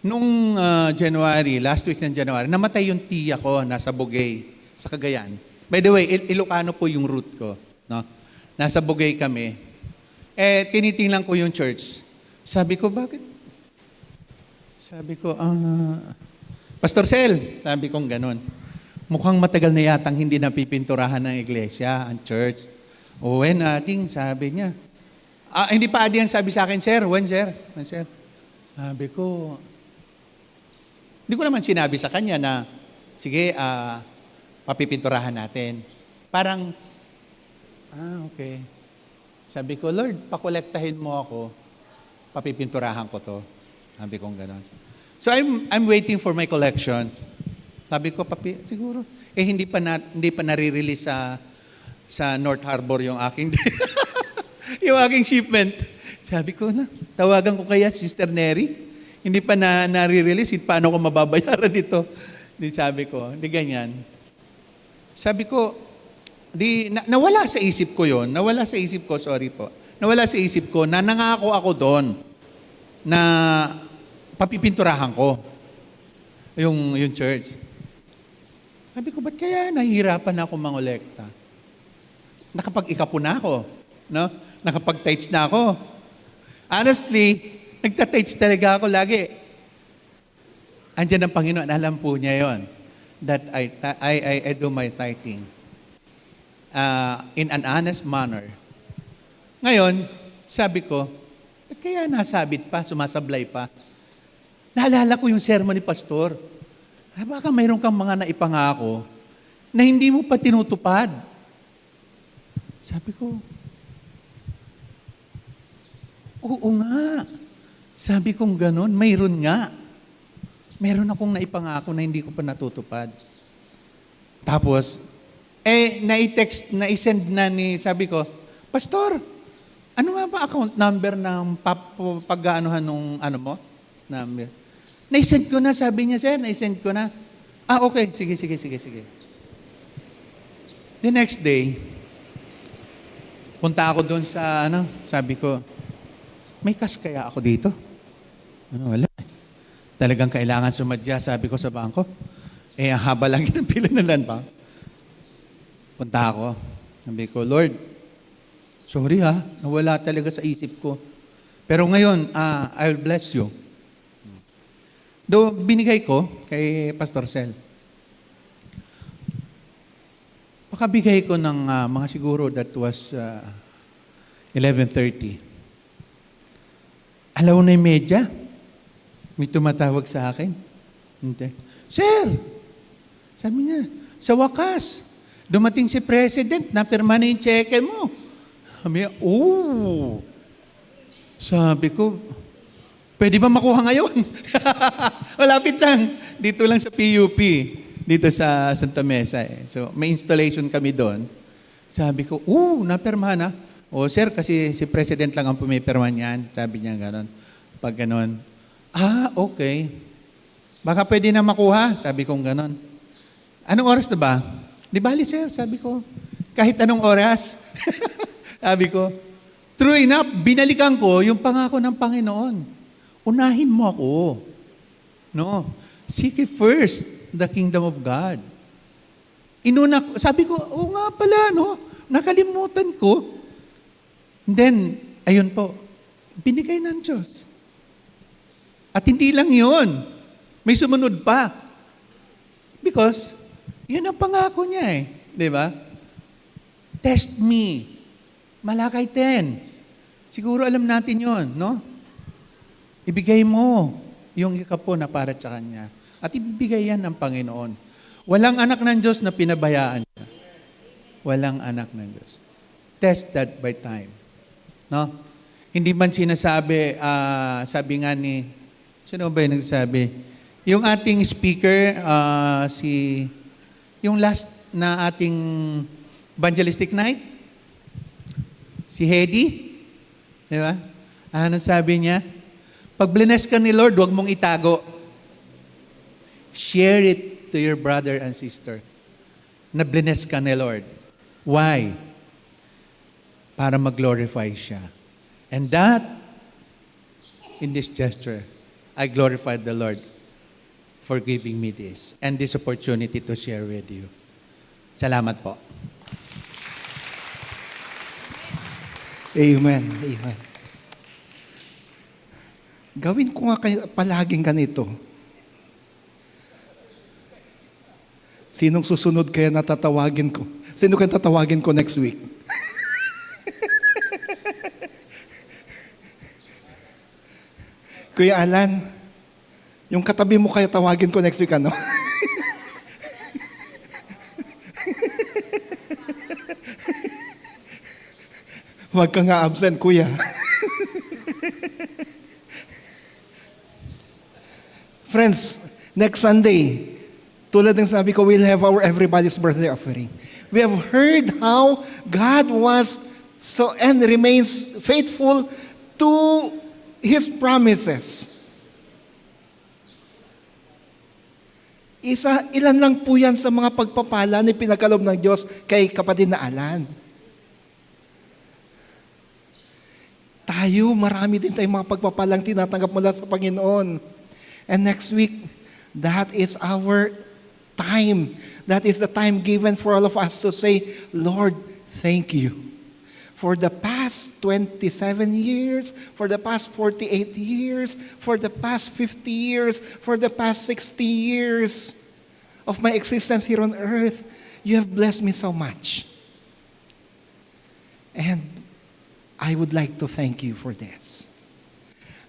Nung January, last week ng January, namatay yung tiya ko, nasa Bugay, sa Cagayan. By the way, Ilocano po yung root ko. No? Nasa Bugay kami. Tinitingnan ko yung church. Sabi ko, bakit? Sabi ko, Pastor Sel, sabi kong ganun. Mukhang matagal na yatang hindi napipinturahan ng iglesia, ang church. When ating, sabi niya. Hindi pa adi ang sabi sa akin, sir. When, sir? Sabi ko, hindi ko naman sinabi sa kanya na, sige, papipinturahan natin. Parang, okay. Sabi ko, Lord, pakolektahin mo ako, papipinturahan ko to. Sabi kong gano'n. So I'm waiting for my collections. Sabi ko, siguro, hindi pa nare-release sa North Harbor yung aking yung aking shipment. Sabi ko na, tawagan ko kaya Sister Neri. Hindi pa nare-release, paano ko mababayaran ito? Di sabi ko, di ganyan. Sabi ko, nawala sa isip ko yon. Nawala sa isip ko na nangako ako doon na papipinturahan ko. yung church. Sabi ko, ba't kaya nahihirapan ako mangolekta? Nakapag-ikapo na ako. No? Nakapag-tights na ako. Honestly, nagta-tights talaga ako lagi. Andiyan ang Panginoon, alam po niya yon that I do my tithing in an honest manner. Ngayon, sabi ko, ba't kaya nasabit pa, sumasablay pa? Naalala ko yung sermon ni Pastor. Baka mayroon kang mga naipangako na hindi mo pa tinutupad. Sabi ko, oo nga. Sabi kong ganon, mayroon nga. Meron akong naipangako na hindi ko pa natutupad. Tapos, na-send na ni, sabi ko, Pastor, ano nga ba account number ng pag-aanuhan nung ano mo? Number. Na-send ko na, sabi niya, sir, na-send ko na. Okay, sige. The next day, punta ako doon sa, sabi ko, may cash kaya ako dito? Wala. Talagang kailangan sumadya, sabi ko sa bangko. Ang haba lang ng pila ng land bank. Punta ako. Sabi ko, Lord, sorry nawala talaga sa isip ko. Pero ngayon, I will bless you. Do binigay ko kay Pastor Sel. Pakabigay ko ng mga siguro that was 11:30. Alaw na yung medya. May tumatawag sa akin. Hindi. Sir! Sabi niya, sa wakas, dumating si President, napirma na yung cheque mo. Sabi niya, Sabi ko, pwede ba makuha ngayon? Malapit lang. Dito lang sa PUP. Dito sa Santa Mesa. So, may installation kami doon. Sabi ko, napirma na. Sir, kasi si President lang ang pumipirma niyan. Sabi niya gano'n. Pag gano'n, okay. Baka pwede na makuha. Sabi kong gano'n. Anong oras na ba? Di bali, sir. Sabi ko, kahit anong oras. Sabi ko, true enough, binalikan ko yung pangako ng Panginoon. Unahin mo ako. No? Seek ye first the kingdom of God. Sabi ko, nga pala, no? Nakalimutan ko. And then, ayun po, binigay ng Diyos. At hindi lang yun. May sumunod pa. Because, yun ang pangako niya Di ba? Test me. Malakay 10. Siguro alam natin yon, no? Ibigay mo yung ikapo na para sa Kanya. At ibibigay yan ng Panginoon. Walang anak ng Diyos na pinabayaan siya. Walang anak ng Diyos. Test that by time. No? Hindi man sinasabi, sabi nga ni, sino ba yung nagsabi? Yung ating speaker, yung last na ating evangelistic night, si Hedy, di ba? Anong sabi niya? Pag bless ka ni Lord, huwag mong itago. Share it to your brother and sister. Na bless ka ni Lord. Why? Para mag-glorify siya. And that, in this gesture, I glorified the Lord for giving me this and this opportunity to share with you. Salamat po. Amen. Amen. Gawin ko nga palaging ganito. Sinong susunod kaya natatawagin ko? Sino kaya tatawagin ko next week? Kuya Alan, yung katabi mo kaya tawagin ko next week, ano? Huwag ka nga absent, kuya. Friends, next Sunday, tulad ng sabi ko, we'll have our everybody's birthday offering. We have heard how God was so and remains faithful to His promises. Ilan lang po yan sa mga pagpapala na pinagkaloob ng Diyos kay kapatid na Alan. Tayo, marami din tayong mga pagpapalang tinatanggap mula sa Panginoon. And next week, That is our time. That is the time given for all of us to say, Lord, thank you. For the past 27 years, for the past 48 years, for the past 50 years, for the past 60 years of my existence here on earth, you have blessed me so much. And I would like to thank you for this.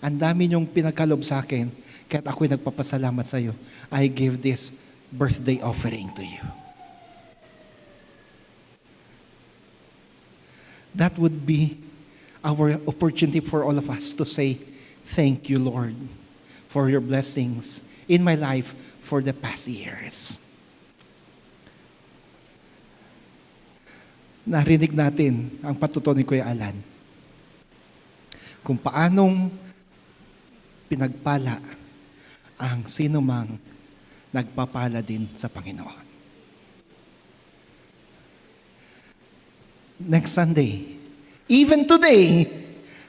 Ang dami niyong pinagkalob sa akin, kaya't ako'y nagpapasalamat sa iyo. I give this birthday offering to you. That would be our opportunity for all of us to say, thank you, Lord, for your blessings in my life for the past years. Narinig natin ang patutunan ni Kuya Alan kung paanong pinagpala ang sinumang nagpapala din sa Panginoon. Next Sunday, even today,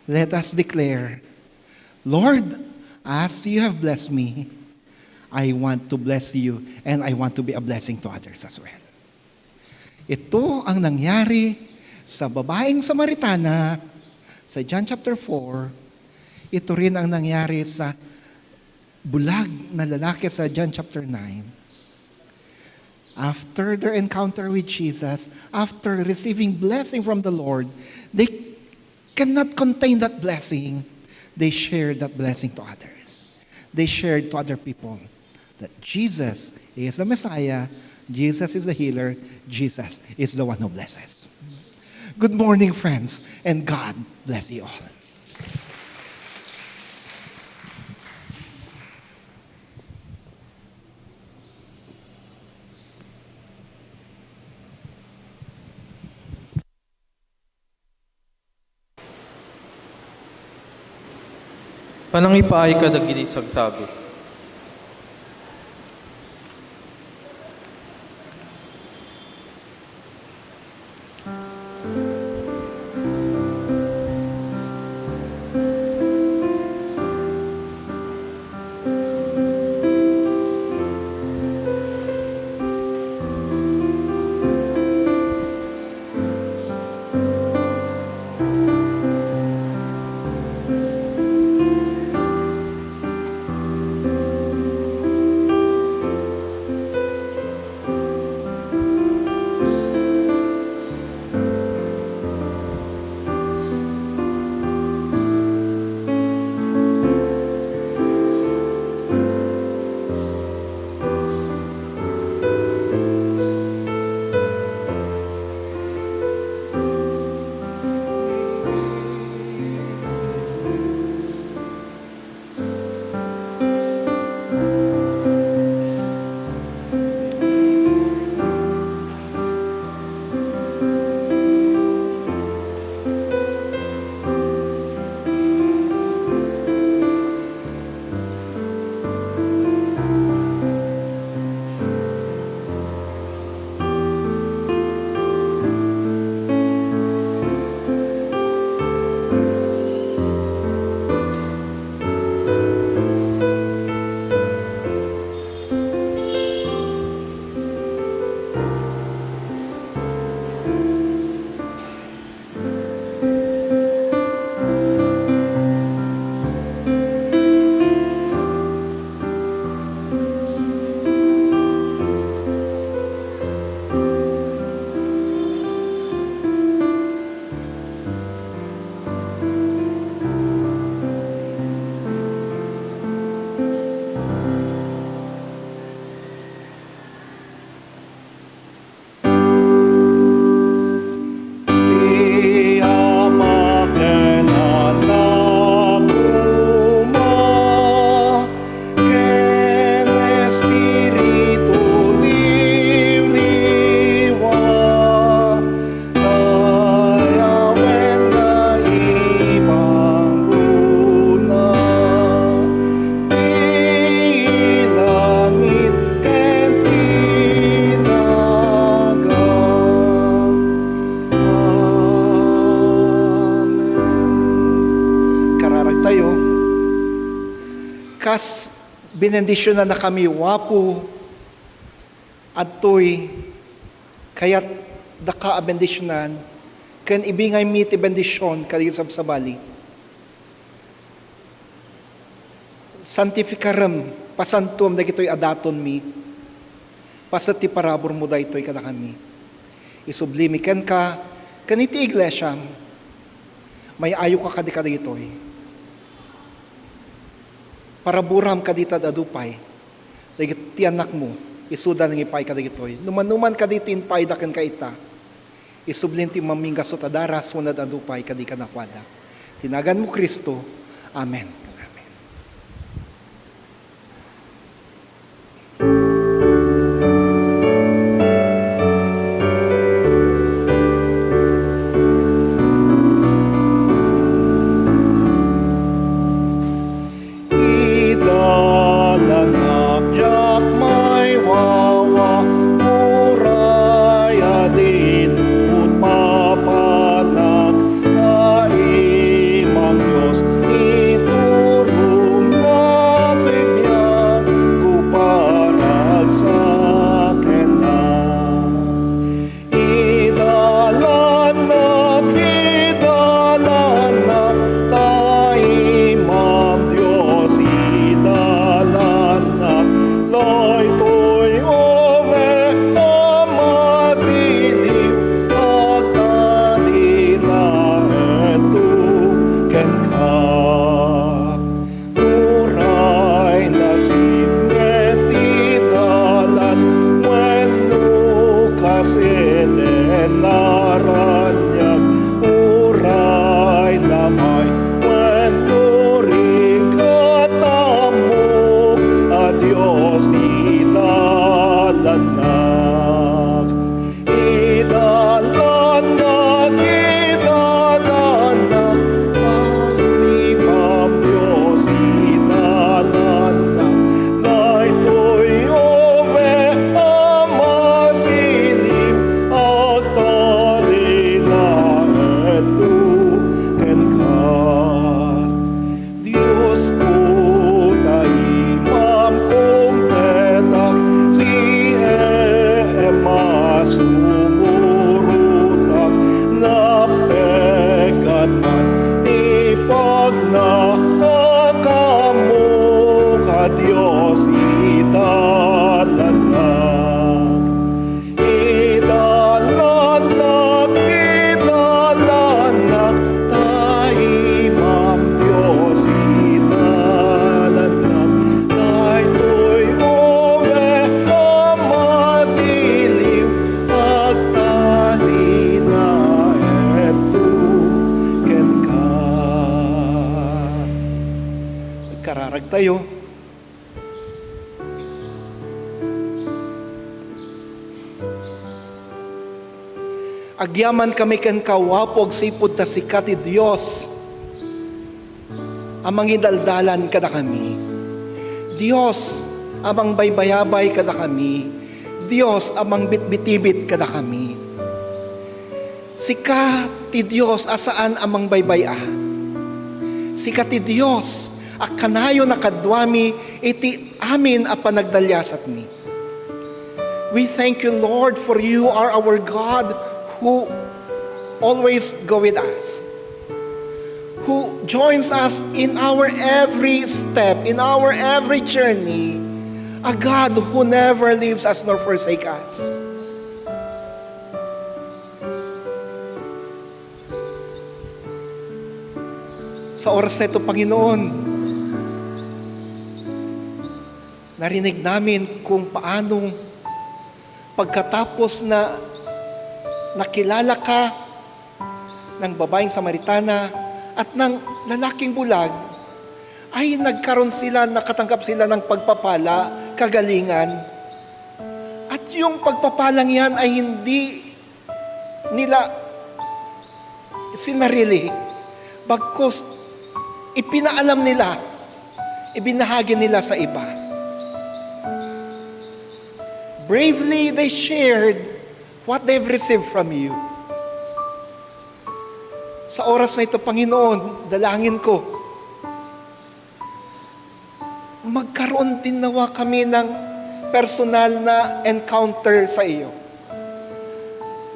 let us declare, Lord, as you have blessed me, I want to bless you and I want to be a blessing to others as well. Ito ang nangyari sa babaeng Samaritana sa John chapter 4. Ito rin ang nangyari sa bulag na lalaki sa John chapter 9. After their encounter with Jesus, after receiving blessing from the Lord, they cannot contain that blessing. They shared that blessing to others. They shared to other people that Jesus is the Messiah, Jesus is the healer, Jesus is the one who blesses. Good morning, friends, and God bless you all. Panangipaay ka dagiti sagsagit. Benendisyon na kami wapo at to'y kaya't daka a bendisyonan ken ibingay mi ti bendisyon kadi sa bali. Santificarem pasantum dagitoy adaton mi pasat ti parabor mo daytoy kada kami. Isublimi ken ka kaniti iglesia may ayo ka kadi itoy. Paraburam kadita dadupay dagit ti anak mo isuda ng ipay kadagitoy. Numan kaditi inpay daken ka ita. Isublim ti mamingga sutadaras wenad adupay kadi kanakwada. Tinagan mo Kristo. Amen. Amen. Idalanak yak may wawa uraya din papanak kaimang Diyos iturong na kibyan kuparag sa kenan. Idalanak taimang Diyos idalanak daytoy ove amasiliw agtadina etu ken ka. Uray nasib ngeti dalan wenno kaseten naranyag uray namay wenno rin katamok a Diyos idalanak. Idalanak kaimang Diyos idalanak daytoy ove amasiliw agtalina etu ken ka. Diyos ko taimam kumpetak si ema sumurutak napegat man ti pagnakamo ka Diyos idalanak. Idalanak taimam Diyos idalanak daytoy ove amasiliw agtalina etu ken ka. Nagkararag tayo. Agyaman kami ken kawapog sipud ta sikat ti Dios. Amang idaldalan kada kami. Dios amang baybayabay kada kami. Dios amang bitbitibit kada kami. Sikat ti Dios asaan amang baybaya. Sikat ti Dios akanayo nakadwami iti amin a panagdalyasat mi. We thank you, Lord, for you are our God who always go with us, who joins us in our every step, in our every journey, a God who never leaves us nor forsake us. Sa oras na ito, Panginoon, narinig namin kung paanong pagkatapos na nakilala ka ng babaeng Samaritana at ng lalaking bulag, ay nagkaroon sila, nakatanggap sila ng pagpapala, kagalingan. At yung pagpapalang yan ay hindi nila sinarili. Bagkus, ipinaalam nila, ibinahagi nila sa iba. Bravely they shared what they've received from you. Sa oras na ito, Panginoon, dalangin ko, magkaroon din nawa kami ng personal na encounter sa iyo.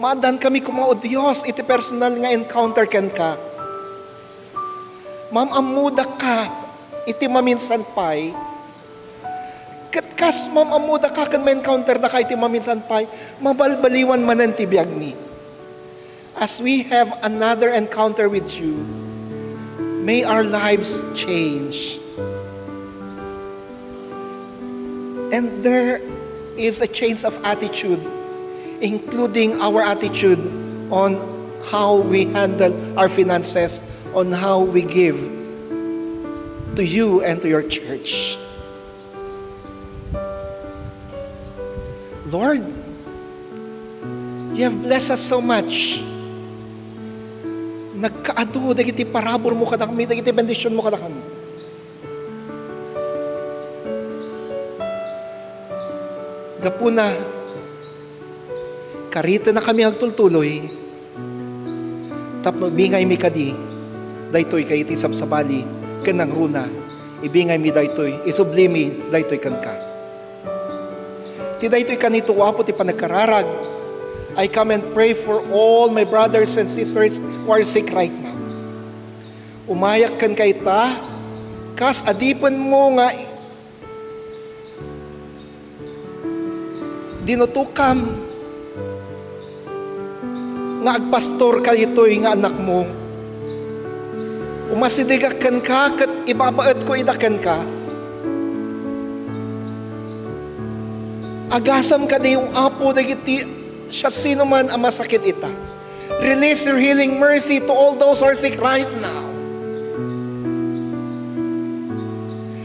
Maadan kami kumao Diyos, iti personal nga encounter ken ka. Ma'am, amuda ka, iti maminsan pay. Katkas, ma'am, amuda ka, kan ma-encounter na ka, iti maminsan pay, mabalbaliwan manan ti biag mi. As we have another encounter with you, may our lives change. And there is a change of attitude, including our attitude on how we handle our finances, on how we give to you and to your church. Lord, you have blessed us so much. Nagkaadu, dagiti parabor mo kadakami, dagiti bendisyon mo kadakami. Gapuna, karita na kami agtultuloy, tapno bingay mi kadi, daytoy kay iti sabsabali, kanang runa, ibingay mi daytoy, isublimi daytoy kan ka. Ti daytoy kanito wapo ti panagkararag, I come and pray for all my brothers and sisters who are sick right now. Umayak kan kay ta, kas adipan mo nga dinutukam nga agpastor ka ito'y nga anak mo. Umasidigakan ka, kat ibabaet ko idakan ka. Agasam ka na yung apo, dagiti siya sino man ang masakit ita. Release your healing mercy to all those who are sick right now.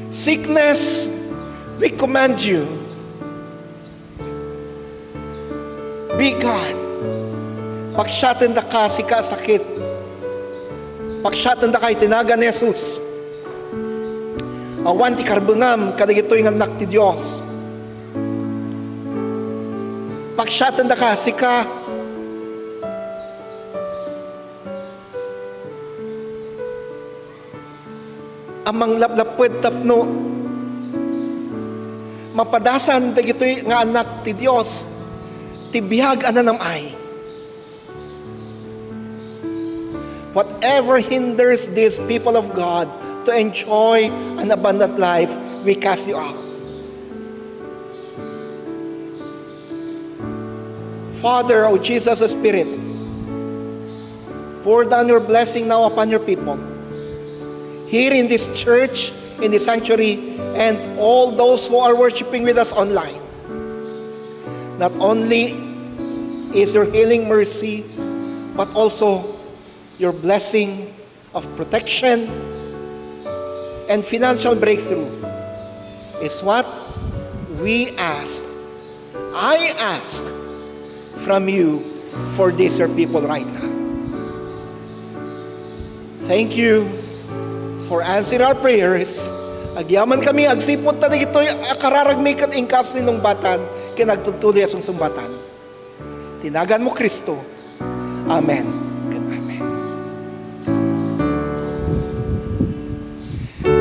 Sickness, we command you, be gone. Pagsyatan da ka si kasakit. Pagsyatan da ka itinaga ni Jesus. Awan ti karbengam kadagitoy nga anak ti Dios. Pagsyatan da ka si ka amang laplapwed tapno mapadasan dagitoy nga anak ti Dios ti bihag ananam ay. Whatever hinders these people of God to enjoy an abundant life, we cast you out. Father, O Jesus Spirit, pour down your blessing now upon your people. Here in this church, in the sanctuary, and all those who are worshiping with us online. Not only is your healing mercy, but also your blessing of protection and financial breakthrough is what we ask. I ask from you for these your people right now. Thank you for answering our prayers. Agyaman kami, agsipot na ito'y akararagmay kat ingkas ninong batan, kinagtutuloy asong sumbatan. Tinagan mo Kristo. Amen.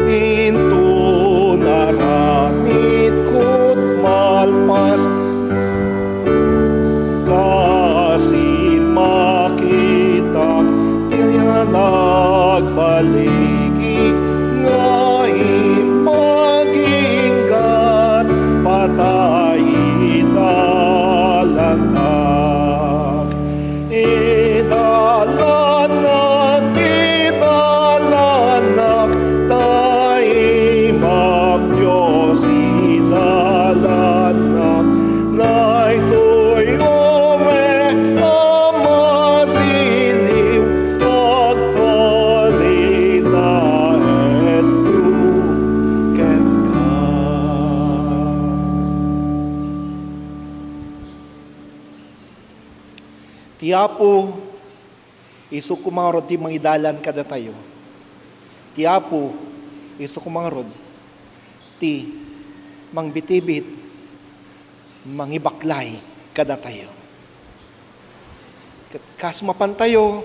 Into naramit ko't malpas kasi makita tiya nagbaligi ngayon paginggan patay idalanak idalanak tayo mam Diyos idalanak na ito'y ome amasiliw pagtali na etruken ka. Tiapo, isu kumarod ti mangidalan kada tayo. Tiapo, isu kumarod ti mangbitibit, mangibaklay kada tayo. Kasmapan tayo,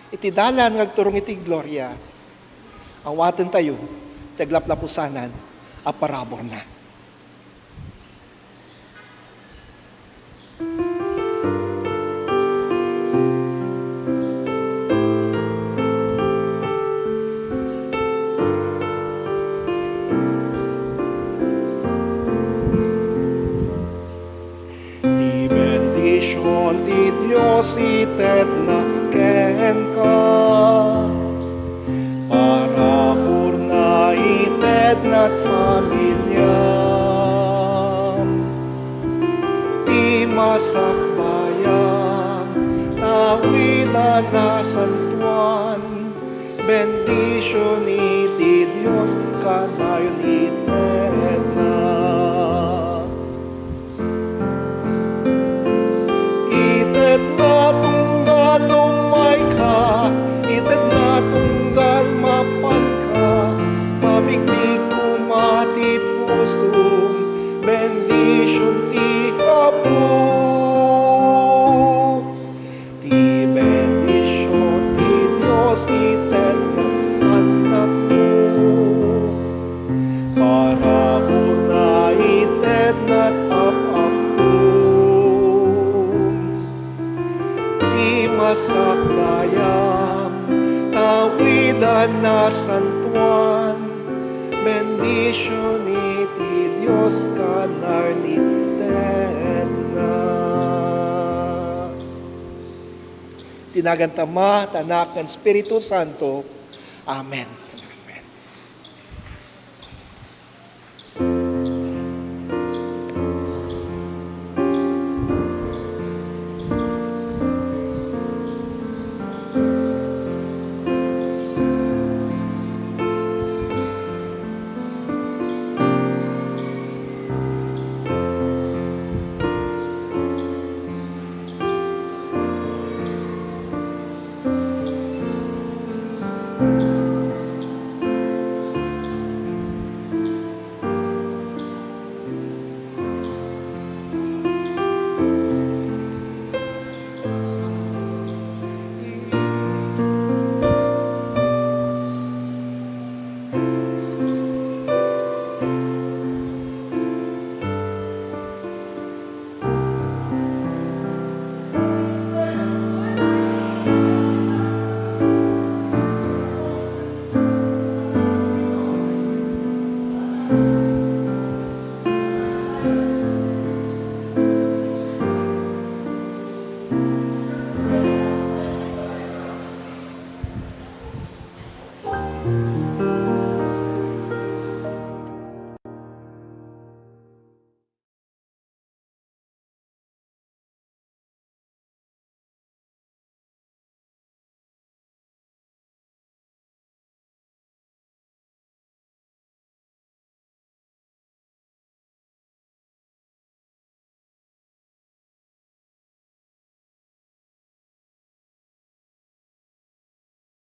iti dalan ngagturong iti gloria. Awatan tayo, taglaplapusanan, aparabor na. Ti bendición ti Dios eterna ken ka, para purna eterna at familia. Ti masakbayan, tawidan na santuan, bendición iti Dios kanayon eterna. Ited na tunggal lumay ka, ited na tunggal mapan ka, mabiglig kumati pusong, bendition ti Apo. Ti bendition ti Dios ited na anak mo, para purna ited na ap-ap masakbayam, tawidan na santuan, bendition iti Dios kanarniten na. Tinagan Tama, Tanak, and Espiritu Santo. Amen. Amen.